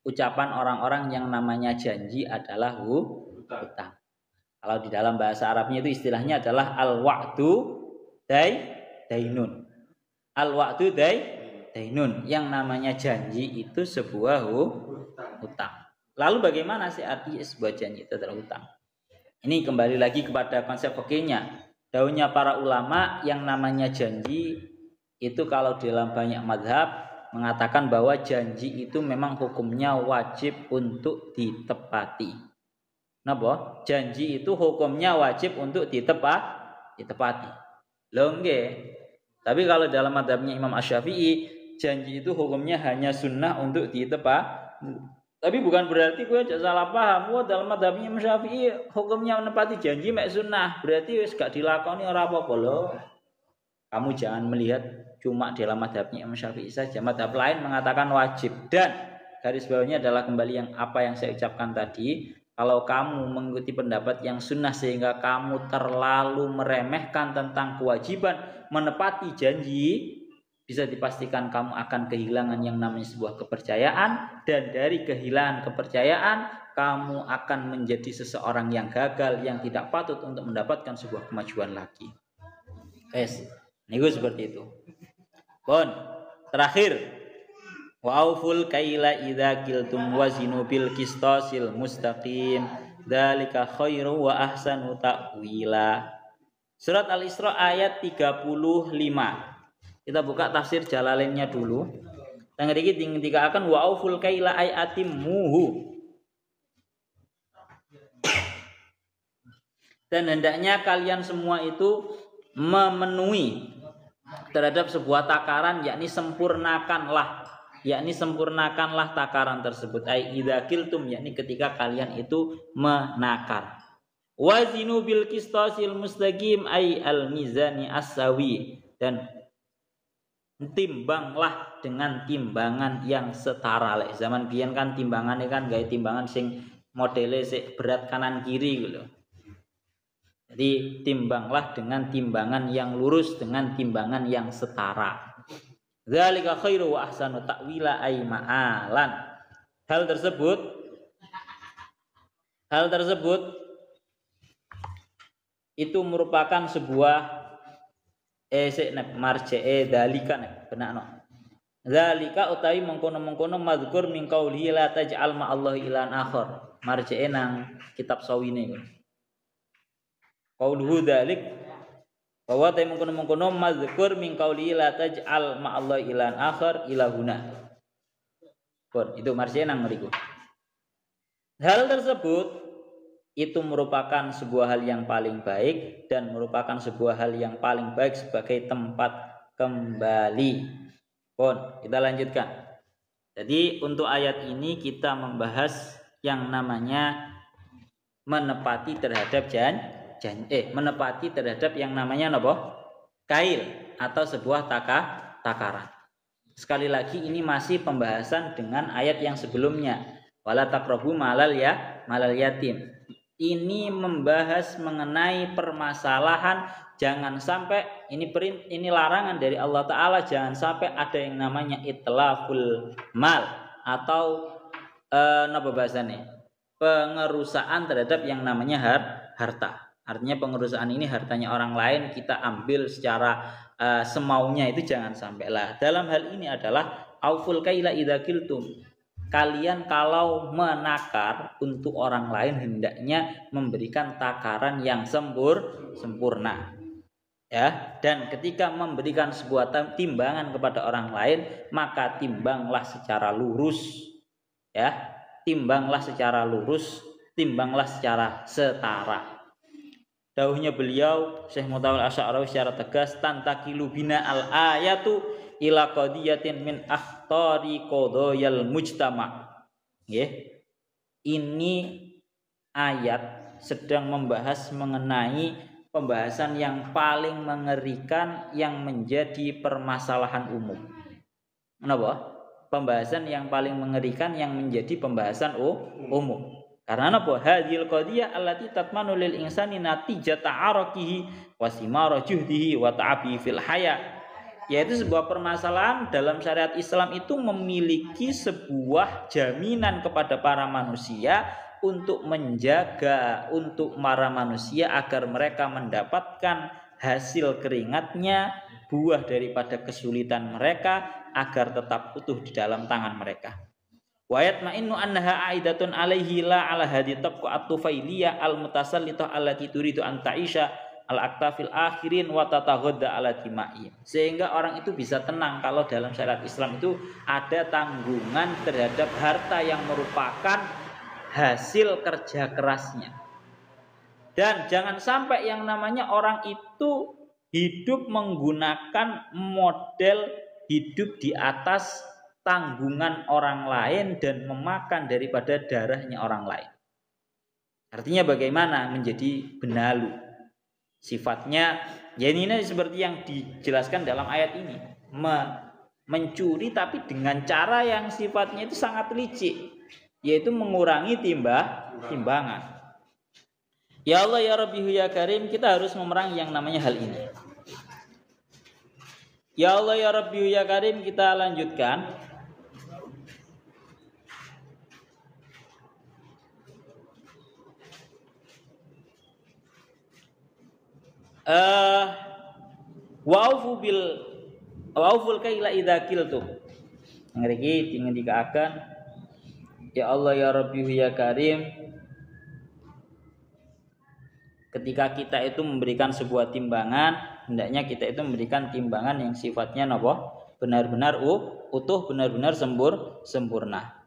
ucapan orang-orang yang namanya janji adalah hutang. Kalau di dalam bahasa Arabnya itu istilahnya adalah al-wa'du dainun. Al-wa'du dainun. Yang namanya janji itu sebuah hutang. Lalu bagaimana sih arti sebuah janji itu adalah hutang? Ini kembali lagi kepada konsep fikihnya. Daunnya para ulama yang namanya janji itu kalau dalam banyak madhab mengatakan bahwa janji itu memang hukumnya wajib untuk ditepati. Napa? Janji itu hukumnya wajib untuk ditepati. Loh nggih. Tapi kalau dalam madhabnya Imam Asy-Syafi'i, janji itu hukumnya hanya sunnah untuk ditepati. Tapi bukan berarti kowe salah paham. Wah, dalam madhabnya Imam Syafi'i hukumnya menepati janji mek sunnah. Berarti wis gak dilakoni ora apa-apa lho. Kamu jangan melihat cuma dalam madhabnya Imam Syafi'i saja. Madhab lain mengatakan wajib. Dan garis bawahnya adalah kembali yang apa yang saya ucapkan tadi. Kalau kamu mengikuti pendapat yang sunnah sehingga kamu terlalu meremehkan tentang kewajiban menepati janji, bisa dipastikan kamu akan kehilangan yang namanya sebuah kepercayaan. Dan dari kehilangan kepercayaan, kamu akan menjadi seseorang yang gagal, yang tidak patut untuk mendapatkan sebuah kemajuan lagi. Niku seperti itu. Terakhir, wa auful kaila idza kiltum wazinu bil qistasil mustaqim dzalika khairu wa ahsanu ta'wila. Surat Al-Isra ayat 35. Kita buka tafsir Jalalainnya dulu. Tang iki dikatakan wa auful kaila ay atimmuhu. Dan hendaknya kalian semua itu memenuhi terhadap sebuah takaran, yakni sempurnakanlah takaran tersebut. Ai idza kiltum, yakni ketika kalian itu menakar. Wazinu bil qistasil mustaqim ai al mizani as-sawi, dan timbanglah dengan timbangan yang setara. Lek zaman biyen kan timbangannya kan gawe timbangan sing modele sik berat kanan kiri gitu. Jadi timbanglah dengan timbangan yang lurus, dengan timbangan yang setara. Dzalika khairu wa ahsanu ta'wila ay ma'alan. Hal tersebut itu merupakan sebuah marji'e dalika benakno. Dzalika utawi mengkono-mengkono mazkur min qaulihi la taj'al ma'allahi ilahan akhar. Marji'e nang kitab sawine. Qauluhu dzalik bahwa mengkono-mengkono mazkur min qaulihi la taj'al ma'allahi ilahan akhar ilahuna. Itu marji'e nang mriku. Hal tersebut itu merupakan sebuah hal yang paling baik dan merupakan sebuah hal yang paling baik sebagai tempat kembali. Kita lanjutkan. Jadi untuk ayat ini kita membahas yang namanya menepati terhadap menepati terhadap yang namanya napa? Kail atau sebuah takaran. Sekali lagi ini masih pembahasan dengan ayat yang sebelumnya. Wala taqrabu malal yatim. Ini membahas mengenai permasalahan jangan sampai ini larangan dari Allah Ta'ala, jangan sampai ada yang namanya itlaful mal atau napa bahasane? Pengerusaan terhadap yang namanya harta. Artinya pengerusaan ini hartanya orang lain kita ambil secara semaunya, itu jangan sampai lah. Dalam hal ini adalah auful kaila idza kiltum. Kalian kalau menakar untuk orang lain hendaknya memberikan takaran yang sempurna. Ya, dan ketika memberikan sebuah timbangan kepada orang lain, maka timbanglah secara lurus. Ya, timbanglah secara lurus timbanglah secara setara. Dawuhnya beliau Syekh Mutawal Asy'arawi secara tegas, tantakilu bina al-ayatu ila qadiyatin min akhtari qadayal mujtama. Nggih. Ini ayat sedang membahas mengenai pembahasan yang paling mengerikan yang menjadi permasalahan umum. Kenapa? Pembahasan yang paling mengerikan yang menjadi pembahasan umum. Karena apa? Hadhil qadiyah allati tatmanu lil insani natijata arakihi wa simara juhdihi wa ta'abi fil haya. Yaitu sebuah permasalahan dalam syariat Islam itu memiliki sebuah jaminan kepada para manusia untuk menjaga untuk para manusia agar mereka mendapatkan hasil keringatnya, buah daripada kesulitan mereka agar tetap utuh di dalam tangan mereka. Wa yatma'innu annaha aidatun alaihi la ala hadi tabqa at-tufailiyah al-mutasallitah allati turidu an ta'isha al-aktafil akhirin wa tataghadda ala dima'i. Sehingga orang itu bisa tenang kalau dalam syariat Islam itu ada tanggungan terhadap harta yang merupakan hasil kerja kerasnya. Dan jangan sampai yang namanya orang itu hidup menggunakan model hidup di atas tanggungan orang lain dan memakan daripada darahnya orang lain. Artinya bagaimana menjadi benalu? Sifatnya ya ini seperti yang dijelaskan dalam ayat ini, mencuri tapi dengan cara yang sifatnya itu sangat licik, yaitu mengurangi timbangan. Ya Allah ya Rabbi ya Karim, kita harus memerangi yang namanya hal ini. Ya Allah ya Rabbi ya Karim, kita lanjutkan. Wa'uful kaila idza qiltum. Ngriki dingendikaken ya Allah ya Rabbi ya Karim, ketika kita itu memberikan sebuah timbangan, hendaknya kita itu memberikan timbangan yang sifatnya napa? Benar-benar utuh, benar-benar sempurna.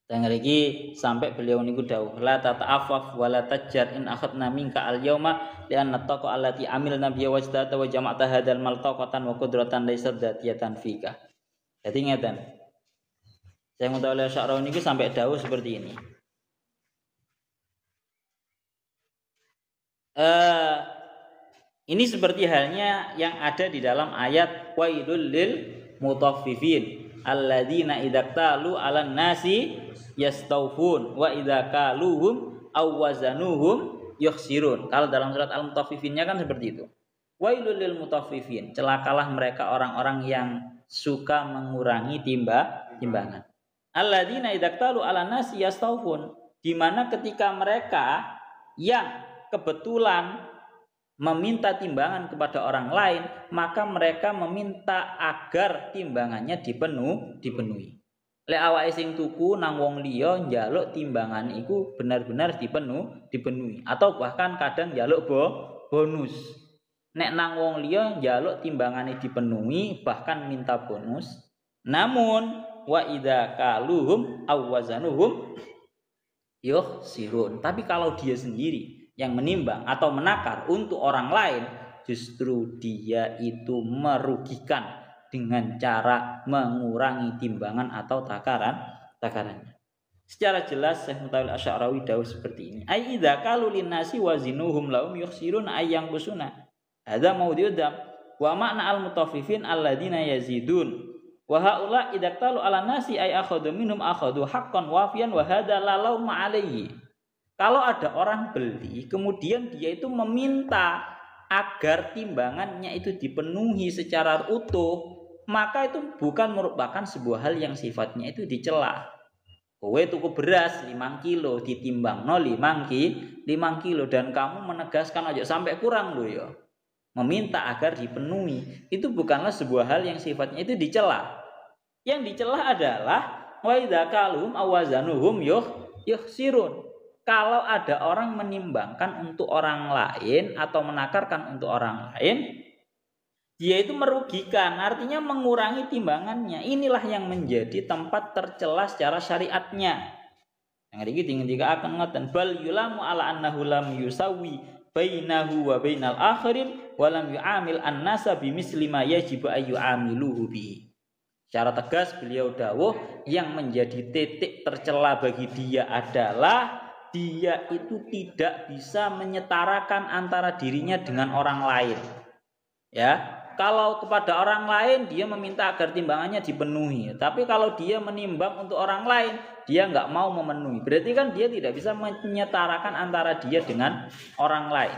Dan lagi sampai beliau niku dawuh la tata'affaf wa la tajjar in akhadna minka al-yauma li'anna taqa allati amilna biha wajdata wa jama'ta hadzal maltaqatan wa qudratan laysat dzatiyatan fika. Jadi ngeten. Saya mau tahu oleh Sya'rawi niku sampai dawuh seperti ini. Ini seperti halnya yang ada di dalam ayat wailul lil mutaffifin alladzina idaktalu 'alan nasi yastawfun wa idza kaluhum aw wazanuhum yukhsirun. Kalau dalam surat Al-Mutaffifinnya kan seperti itu. Wailul lil mutaffifin, celakalah mereka orang-orang yang suka mengurangi timbangan. Alladzina idaktalu 'alan nasi yastawfun, di mana ketika mereka yang kebetulan meminta timbangan kepada orang lain, maka mereka meminta agar timbangannya dipenuhi. Lek awake sing tuku nang wong liya njaluk timbangan iku benar-benar dipenuhi atau bahkan kadang njaluk bonus. Nek nang wong liya njaluk timbangane dipenuhi bahkan minta bonus. Namun wa idza kaluhum aw wazanuhum yukhsirun. Tapi kalau dia sendiri yang menimbang atau menakar untuk orang lain, justru dia itu merugikan dengan cara mengurangi timbangan atau takarannya. Secara jelas Syekh Mutawil Asy'arawi dawuh seperti ini. Ai idza qalu linnasi wazinuhum lahum yukhsirun ayyang kusuna. Hadza mawdi'udam wa ma'na al-mutaffifin alladzina yazidun. Wa haula idza qalu 'alan nasi ay akhadhu minhum akhadhu haqqan wafiyan wa hadza la lauma 'alaihi. Kalau ada orang beli kemudian dia itu meminta agar timbangannya itu dipenuhi secara utuh, maka itu bukan merupakan sebuah hal yang sifatnya itu dicela. Kowe tuku beras 5 kilo ditimbang 5 kilo dan kamu menegaskan aja sampai kurang loh ya. Meminta agar dipenuhi, itu bukanlah sebuah hal yang sifatnya itu dicela. Yang dicela adalah wa idza kalum awazanuhum yukhsirun. Kalau ada orang menimbangkan untuk orang lain atau menakarkan untuk orang lain, dia itu merugikan, artinya mengurangi timbangannya. Inilah yang menjadi tempat tercela secara syariatnya. Yang iki dingendikaken ngoten bal yulamu ala annahu lam yusawi bainahu wa bainal akhirin wa lam yu'amil an-nasa bimisli ma yajibu ayu amiluhu bihi. Secara tegas beliau dawuh yang menjadi titik tercela bagi dia adalah dia itu tidak bisa menyetarakan antara dirinya dengan orang lain. Ya, kalau kepada orang lain dia meminta agar timbangannya dipenuhi, tapi kalau dia menimbang untuk orang lain dia nggak mau memenuhi. Berarti kan dia tidak bisa menyetarakan antara dia dengan orang lain.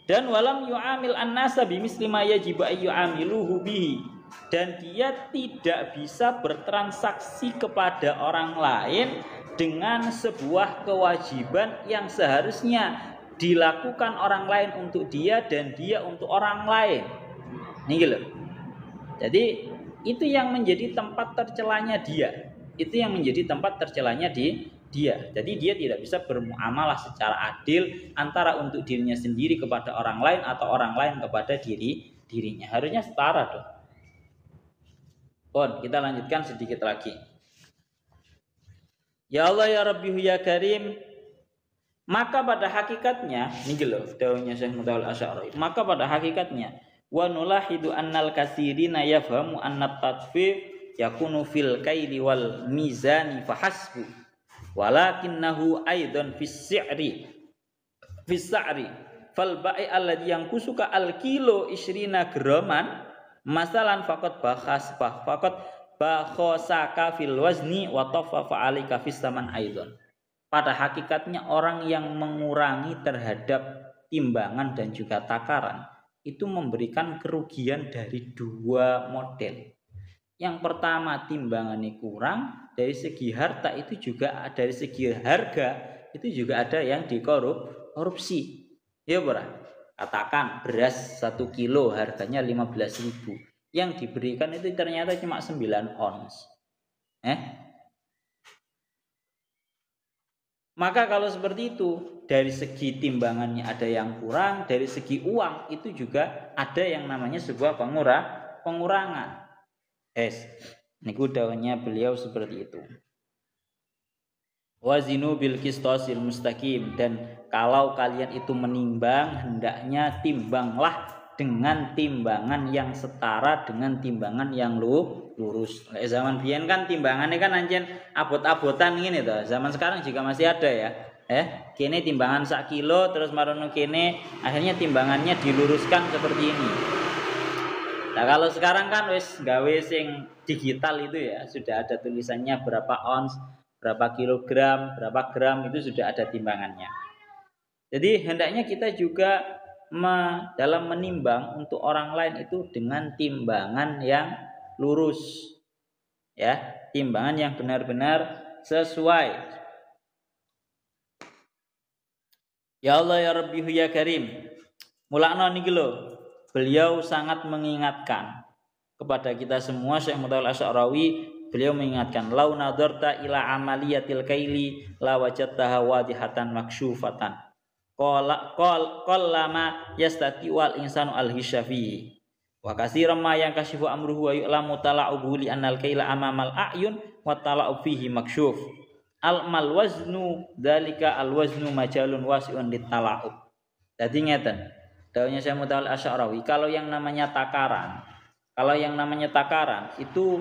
Dan walam yu'amil an-nasa bimisli ma yajibu ayu amiluhu bihi. Dan dia tidak bisa bertransaksi kepada orang lain dengan sebuah kewajiban yang seharusnya dilakukan orang lain untuk dia dan dia untuk orang lain. Nih loh. Jadi itu yang menjadi tempat tercelanya dia. Itu yang menjadi tempat tercelanya dia. Jadi dia tidak bisa bermuamalah secara adil antara untuk dirinya sendiri kepada orang lain atau orang lain kepada dirinya. Harusnya setara dong. Kita lanjutkan sedikit lagi. Ya Allah ya Rabbi ya Karim, maka pada hakikatnya, ini loh dawuhnya Syekh Mutawal Asy'ari, maka pada hakikatnya wa nulahidu annal kasirina yafhamu anna tatfif yakunu fil kaili wal mizani fahasbu walakinnahu aidan fis sa'ri fal ba'i alladhi yankusuka al kilo 20 graman masalan faqat bakhosaka fil wazni wa taffafa alika fis saman aidan. Pada hakikatnya orang yang mengurangi terhadap timbangan dan juga takaran itu memberikan kerugian dari dua model. Yang pertama timbangannya kurang, dari segi harta itu juga dari segi harga itu juga ada yang dikorupsi. Ya Bro. Katakan beras 1 kilo harganya 15.000. Yang diberikan itu ternyata cuma 9 ons. Maka kalau seperti itu, dari segi timbangannya ada yang kurang, dari segi uang itu juga ada yang namanya sebuah pengurangan. Niku dawuhnya beliau seperti itu. Wazinu bil qistasil mustaqim, dan kalau kalian itu menimbang hendaknya timbanglah dengan timbangan yang setara dengan timbangan yang lurus. Zaman biyen kan timbangannya kan anjen abot-abotan ngene to. Zaman sekarang juga masih ada ya. Kene timbangan 1 kilo terus marono kene akhirnya timbangannya diluruskan seperti ini. Nah, kalau sekarang kan wis gawe sing digital itu ya, sudah ada tulisannya berapa ons, berapa kilogram, berapa gram, itu sudah ada timbangannya. Jadi hendaknya kita juga dalam menimbang untuk orang lain itu dengan timbangan yang lurus. Ya, timbangan yang benar-benar sesuai. Ya Allah ya Rabbi ya Karim. Mulakno niki lho. Beliau sangat mengingatkan kepada kita semua, Syekh Mutawal Asy'ari, beliau mengingatkan lau nadarta ila amaliyatil kaili la wajadtaha wadihatan maksyufatan qallama yastati wal insanu al hisyafi wa katsiran ma yang kasyifu amruhu wa yu'lamu tala'ubu li annal kaila amamal a'yun wa tala'ub fihi maksyuf al mal waznu dzalika al waznu majalun wasi'un lit tala'ub. Dadi ngeten dawuhnya Syekh Mutawal Asy'ari, kalau yang namanya takaran itu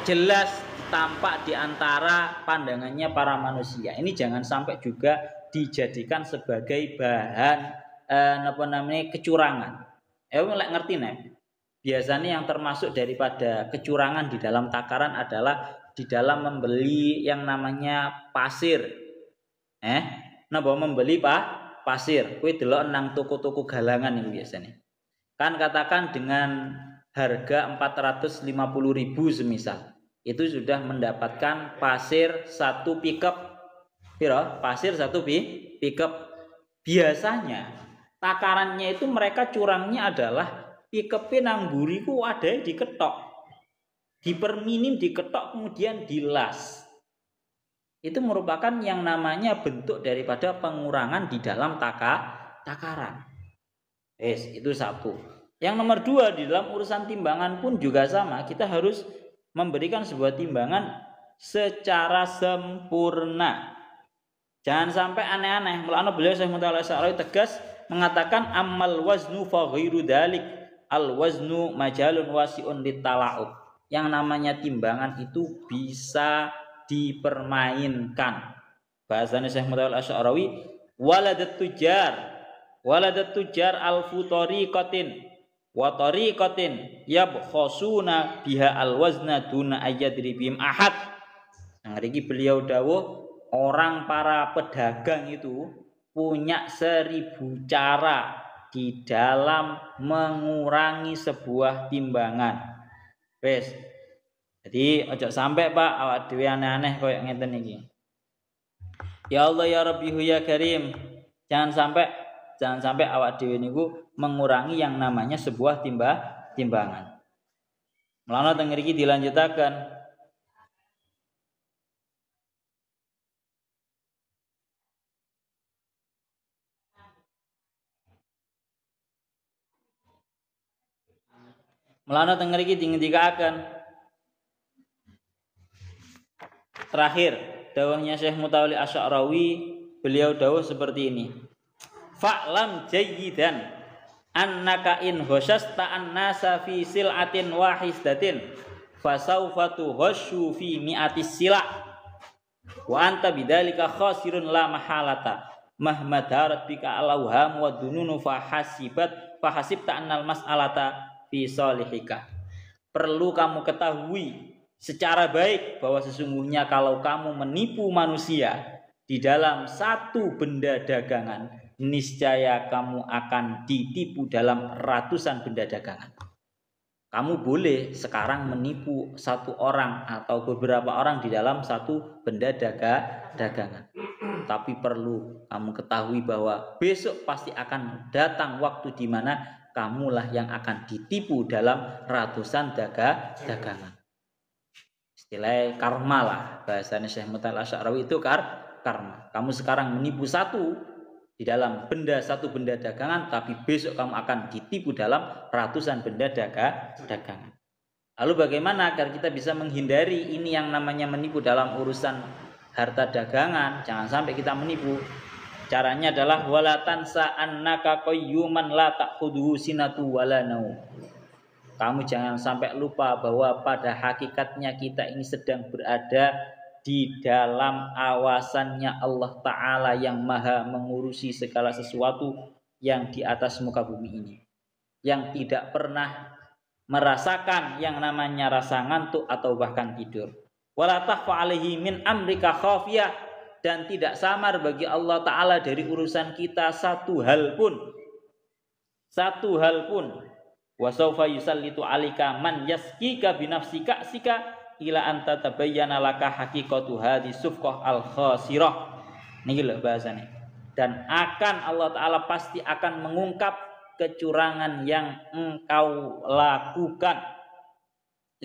jelas tampak di antara pandangannya para manusia. Ini jangan sampai juga dijadikan sebagai bahan kecurangan. Lek ngerti nih. Biasanya yang termasuk daripada kecurangan di dalam takaran adalah di dalam membeli yang namanya pasir. Membeli pasir. Kuwi delok nang toko-toko galangan ini biasanya. Kan katakan dengan harga 450.000 semisal. Itu sudah mendapatkan pasir 1 pickup. Pasir 1 pickup. Biasanya takarannya itu mereka curangnya adalah pickup-e nang mburi ku adae diketok. Diperminim diketok kemudian dilas. Itu merupakan yang namanya bentuk daripada pengurangan di dalam takaran. Itu satu. Yang nomor 2, di dalam urusan timbangan pun juga sama. Kita harus memberikan sebuah timbangan secara sempurna. Jangan sampai aneh-aneh. Mulanya beliau Syekh Muhammad Al-Asy'ari tegas mengatakan amal waznu fa ghairu dalik. Al waznu majalun wasi'un litala'ub. Yang namanya timbangan itu bisa dipermainkan. Bahasanya Syekh Muhammad Al-Asy'ari waladat tujar al-futariqatin wa tariqatin yabkhosuna biha al-wazna duna ayyadribim ahad. Nah, ini beliau dawuh orang para pedagang itu punya 1000 cara di dalam mengurangi sebuah timbangan. Wes. Jadi ojo sampai Pak awak dhewe aneh-aneh koyo ngeten iki. Ya Allah ya Rabbi ya Karim. Jangan sampai awak dhewe niku mengurangi yang namanya sebuah timbangan. Mulane teng mriki dilanjutaken. Mulane teng mriki dingendikaken. Terakhir, dawuhnya Syekh Mutawalli Asy'arawi, beliau dawuh seperti ini. Fa'lam jayyidan annaka in hoshasta an-nasa fi sil'atin wahidatin fasawfa tuhashu fi mi'atis sila' wa anta bidzalika khasirun la mahalata mahma darat bika al-awham wa dununu fahasibta annal mas'alata fi salihika. Perlu kamu ketahui secara baik bahwa sesungguhnya kalau kamu menipu manusia di dalam satu benda dagangan, niscaya kamu akan ditipu dalam ratusan benda dagangan. Kamu boleh sekarang menipu satu orang atau beberapa orang di dalam satu benda dagangan. Tapi perlu kamu ketahui bahwa besok pasti akan datang waktu di mana kamulah yang akan ditipu dalam ratusan dagangan. Istilah karma lah, bahasanya Syekh Muhammad Al-Asy'ari itu karma. Kamu sekarang menipu di dalam satu benda dagangan, tapi besok kamu akan ditipu dalam ratusan benda dagangan. Lalu bagaimana agar kita bisa menghindari ini yang namanya menipu dalam urusan harta dagangan? Jangan sampai kita menipu. Caranya adalah wala tansa annaka qayyuman la ta'khudhu sinatu wala naum. Kamu jangan sampai lupa bahwa pada hakikatnya kita ini sedang berada di dalam awasannya Allah Ta'ala yang maha mengurusi segala sesuatu yang di atas muka bumi ini. Yang tidak pernah merasakan yang namanya rasa ngantuk atau bahkan tidur. Wala takhfa alaihi min amrika khafiyah, dan tidak samar bagi Allah Ta'ala dari urusan kita satu hal pun. Wa sawfa yusallitu alika man yaskika binafsika sika ila anta tabayyana laka haqiqatu hadhi sufqah al khasirah. Niki lho bahasane. Dan akan Allah Ta'ala pasti akan mengungkap kecurangan yang engkau lakukan.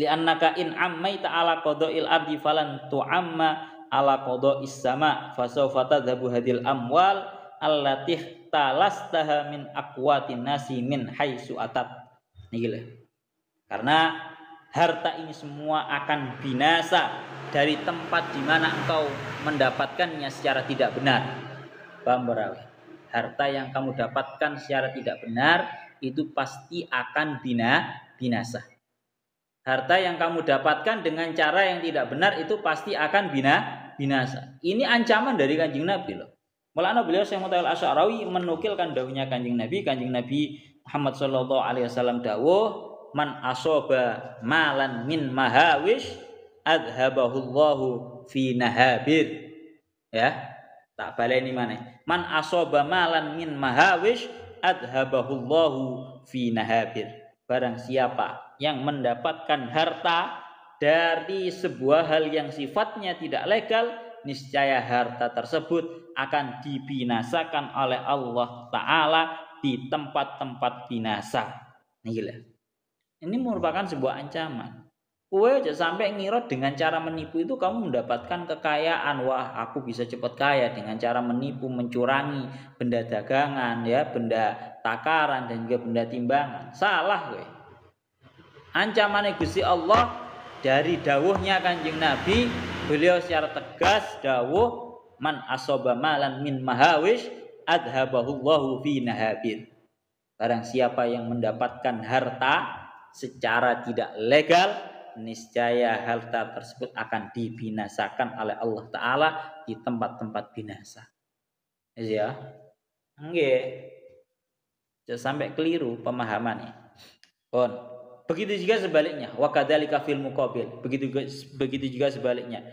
Li'annaka in ammaita ala qada'il ardi falan tu'amma ala qada'is sama fa sawfa tadhabu hadil amwal allati talastaha min aqwatin nasi min haitsu atat. Niki lho. Karena harta ini semua akan binasa dari tempat di mana engkau mendapatkannya secara tidak benar. Paham barawi? Harta yang kamu dapatkan secara tidak benar itu pasti akan binasa. Harta yang kamu dapatkan dengan cara yang tidak benar itu pasti akan binasa. Ini ancaman dari Kanjeng Nabi loh. Mulanya beliau Syekh Muhammad Al-Asy'ari menukilkan dawuhnya Kanjeng Nabi Muhammad sallallahu alaihi wasallam dawuh, man asoba malan min mahawish adhabahullahu fi nahabir. Ya, tak baleni maneh. Man asoba malan min mahawish adhabahullahu fi nahabir. Barang siapa yang mendapatkan harta dari sebuah hal yang sifatnya tidak legal, niscaya harta tersebut akan dibinasakan oleh Allah Ta'ala di tempat-tempat binasa. Ini merupakan sebuah ancaman. Kowe aja sampai ngira dengan cara menipu itu kamu mendapatkan kekayaan. Wah, aku bisa cepat kaya dengan cara menipu, mencurangi benda dagangan, ya, benda takaran dan juga benda timbangan. Salah kowe. Ancaman Gusti Allah dari dawuhnya Kanjeng Nabi, Beliau secara tegas dawuh man asoba malan min mahawish adhabahullahu fi nahabir. Barang siapa yang mendapatkan harta secara tidak legal, niscaya harta tersebut akan dibinasakan oleh Allah Ta'ala di tempat-tempat binasa. Ya, nggih. Jangan sampai keliru pemahamannya. Bon. Begitu juga sebaliknya. Wa kadzalika fil muqabil. Begitu juga sebaliknya.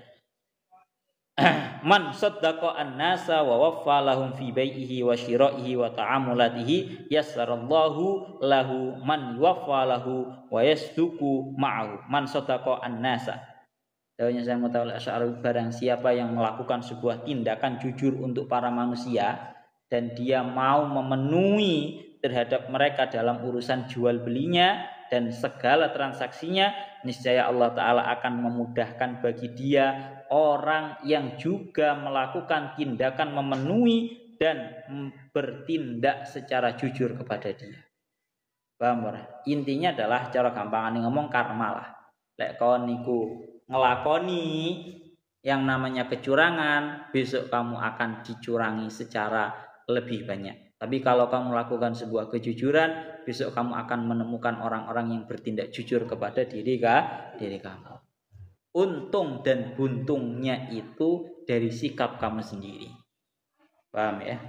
Man saddaqa an-nasa wa waffa lahum fi bai'ihi wa syira'ihi wa ta'amulatihi yassarallahu lahu man yuwaffa lahu wa yasduqu ma'ahu. Man saddaqa an-nasa. Dawuhnya Syekh Mutawalli Asy'ari, barang siapa yang melakukan sebuah tindakan jujur untuk para manusia dan dia mau memenuhi terhadap mereka dalam urusan jual belinya dan segala transaksinya, niscaya Allah Ta'ala akan memudahkan bagi dia orang yang juga melakukan tindakan memenuhi dan bertindak secara jujur kepada dia. Paham? Intinya adalah cara gampangan ngomong karma lah. Lek kon niku ngelakoni yang namanya kecurangan, besok kamu akan dicurangi secara lebih banyak. Tapi kalau kamu melakukan sebuah kejujuran, besok kamu akan menemukan orang-orang yang bertindak jujur kepada diri kamu. Untung dan buntungnya itu dari sikap kamu sendiri. Paham ya?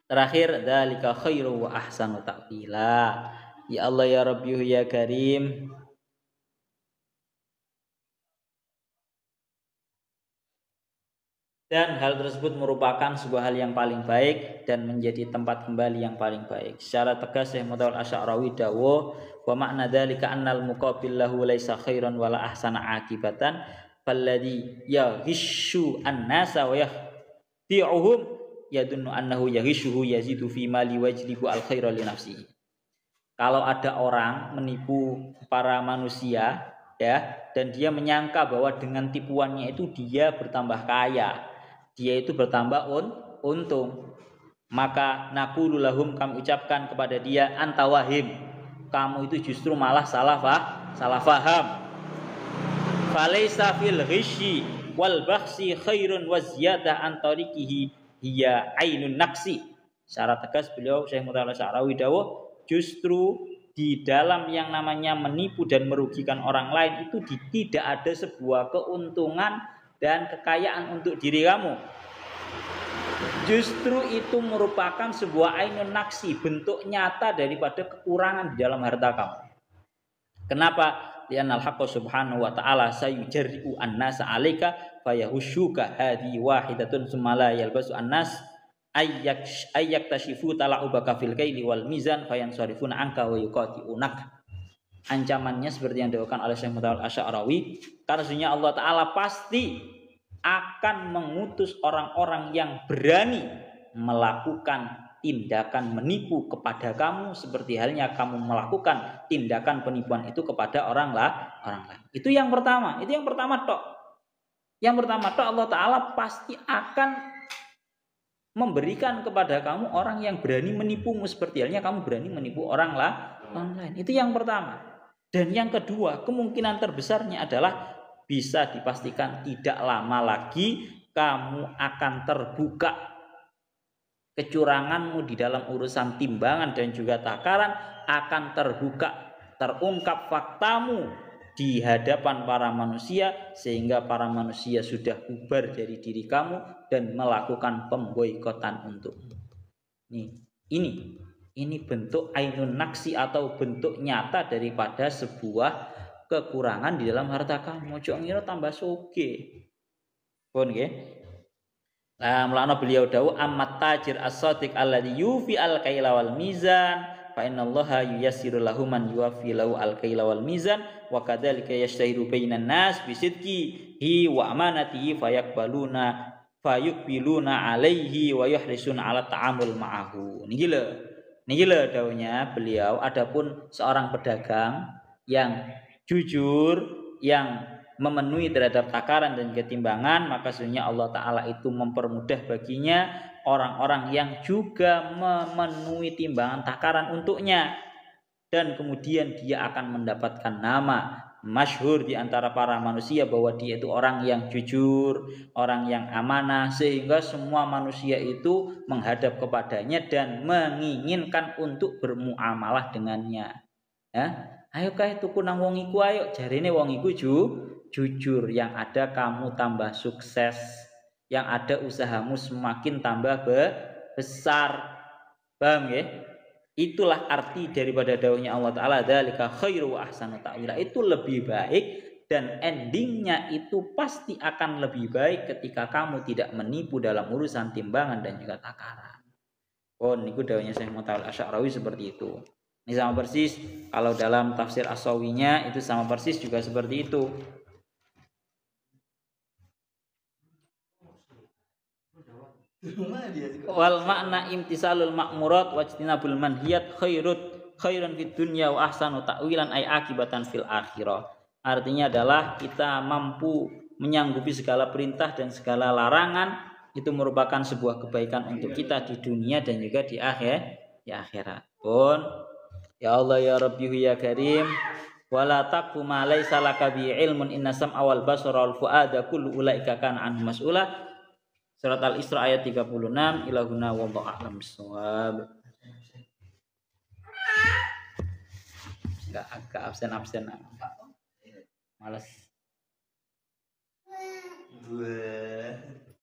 Terakhir, dzalika khairu wa ahsanu ta'wila. Ya Allah ya Rabbi ya Karim. Dan hal tersebut merupakan sebuah hal yang paling baik dan menjadi tempat kembali yang paling baik. Secara tegas Syekh Mutawalli Asy'ari dawuh, wa makna dzalika annal muqabil lahu laisa khairan wala ahsana akibatan falladhi yahishu an-nasa wa yahti'uhum yadunnu annahu yahishuhu yazidu fi mali wajlibu al-khaira li nafsihi. Kalau ada orang menipu para manusia ya, dan dia menyangka bahwa dengan tipuannya itu dia bertambah kaya, dia itu bertambah untung, maka naqulu lahum, kami ucapkan kepada dia, anta wahim, kamu itu justru malah salah faham. Falaisa fil ghishi wal bakhsi khairun wa ziyadah an tariqihi hiya ainun naqsi. Secara tegas beliau Syekh Mutawalli Asy'ari dawuh, justru di dalam yang namanya menipu dan merugikan orang lain itu tidak ada sebuah keuntungan dan kekayaan untuk diri kamu. Justru itu merupakan sebuah ainun naksi, bentuk nyata daripada kekurangan di dalam harta kamu. Kenapa? Li'annal haqqa subhanahu wa ta'ala sayujarri'u an-nasa 'alaika fayahushuka hadi wahidatun summa la yalbasu an-nas ayyak tashifu tala'ubaka fil kaili wal mizan fayansarifuna anka wa yuqati'unak. Ancamannya seperti yang dilakukan oleh Syekh Mutawalli Asy'ari, karena Allah Ta'ala pasti akan mengutus orang-orang yang berani melakukan tindakan menipu kepada kamu seperti halnya kamu melakukan tindakan penipuan itu kepada orang lain. Itu yang pertama. Yang pertama tok Allah Ta'ala pasti akan memberikan kepada kamu orang yang berani menipumu seperti halnya kamu berani menipu orang lain. Itu yang pertama. Dan yang kedua, kemungkinan terbesarnya adalah bisa dipastikan tidak lama lagi kamu akan terbuka kecuranganmu di dalam urusan timbangan dan juga takaran, akan terungkap faktamu di hadapan para manusia sehingga para manusia sudah bubar dari diri kamu dan melakukan pemboikotan untukmu. Ini bentuk ainun naksi atau bentuk nyata daripada sebuah kekurangan di dalam harta kamu. Ojo ngira tambah sugih. Pun nggih. Nah, mulane beliau dawuh ammat tajir as-sadiq alladhi yufi al-kaila wal mizan fa innallaha yuyassiru lahu man yuwaffi lahu al-kaila wal mizan wa kadzalika yashtahiru bainan nas bisidqihi wa amanatihi fayuqbiluna alaihi wa yuhrisuna ala ta'amul ma'ahu. Niki lho dawuhnya beliau, adapun seorang pedagang yang jujur, yang memenuhi terhadap takaran dan ketimbangan, maka sesungguhnya Allah Ta'ala itu mempermudah baginya orang-orang yang juga memenuhi timbangan takaran untuknya, dan kemudian dia akan mendapatkan nama masyhur di antara para manusia bahwa dia itu orang yang jujur, orang yang amanah, sehingga semua manusia itu menghadap kepadanya dan menginginkan untuk bermuamalah dengannya. Ya, ayo kae tuku nang wong iku ayo, jarine wong iku jujur, yang ada kamu tambah sukses, yang ada usahamu semakin tambah besar. Paham ya? Itulah arti daripada dawuhnya Allah Ta'ala, dzalika khairu wa ahsanu ta'wila. Itu lebih baik dan endingnya itu pasti akan lebih baik ketika kamu tidak menipu dalam urusan timbangan dan juga takaran. Oh, niku dawuhnya Syekh Mu'tail Asy'arawi seperti itu. Ini sama persis kalau dalam tafsir As-Sawinya itu sama persis juga seperti itu. Wal makna imtisalul ma'murat wajtinabul manhiyat khairun fid dunya wa ahsanu ta'wilan ay akibatan fil akhirah. Artinya adalah kita mampu menyanggupi segala perintah dan segala larangan, itu merupakan sebuah kebaikan untuk kita di dunia dan juga di akhirat. Pun ya Allah ya Rabbi ya Karim, wala taqfu ma laisa laka bi ilmun inna sam'a wal basara wal fuada kullu ulaika kana anhu mas'ula. Surat Al-Isra ayat 36. Ilahuna wallahu a'lam bissawab. Enggak agak absen. Males.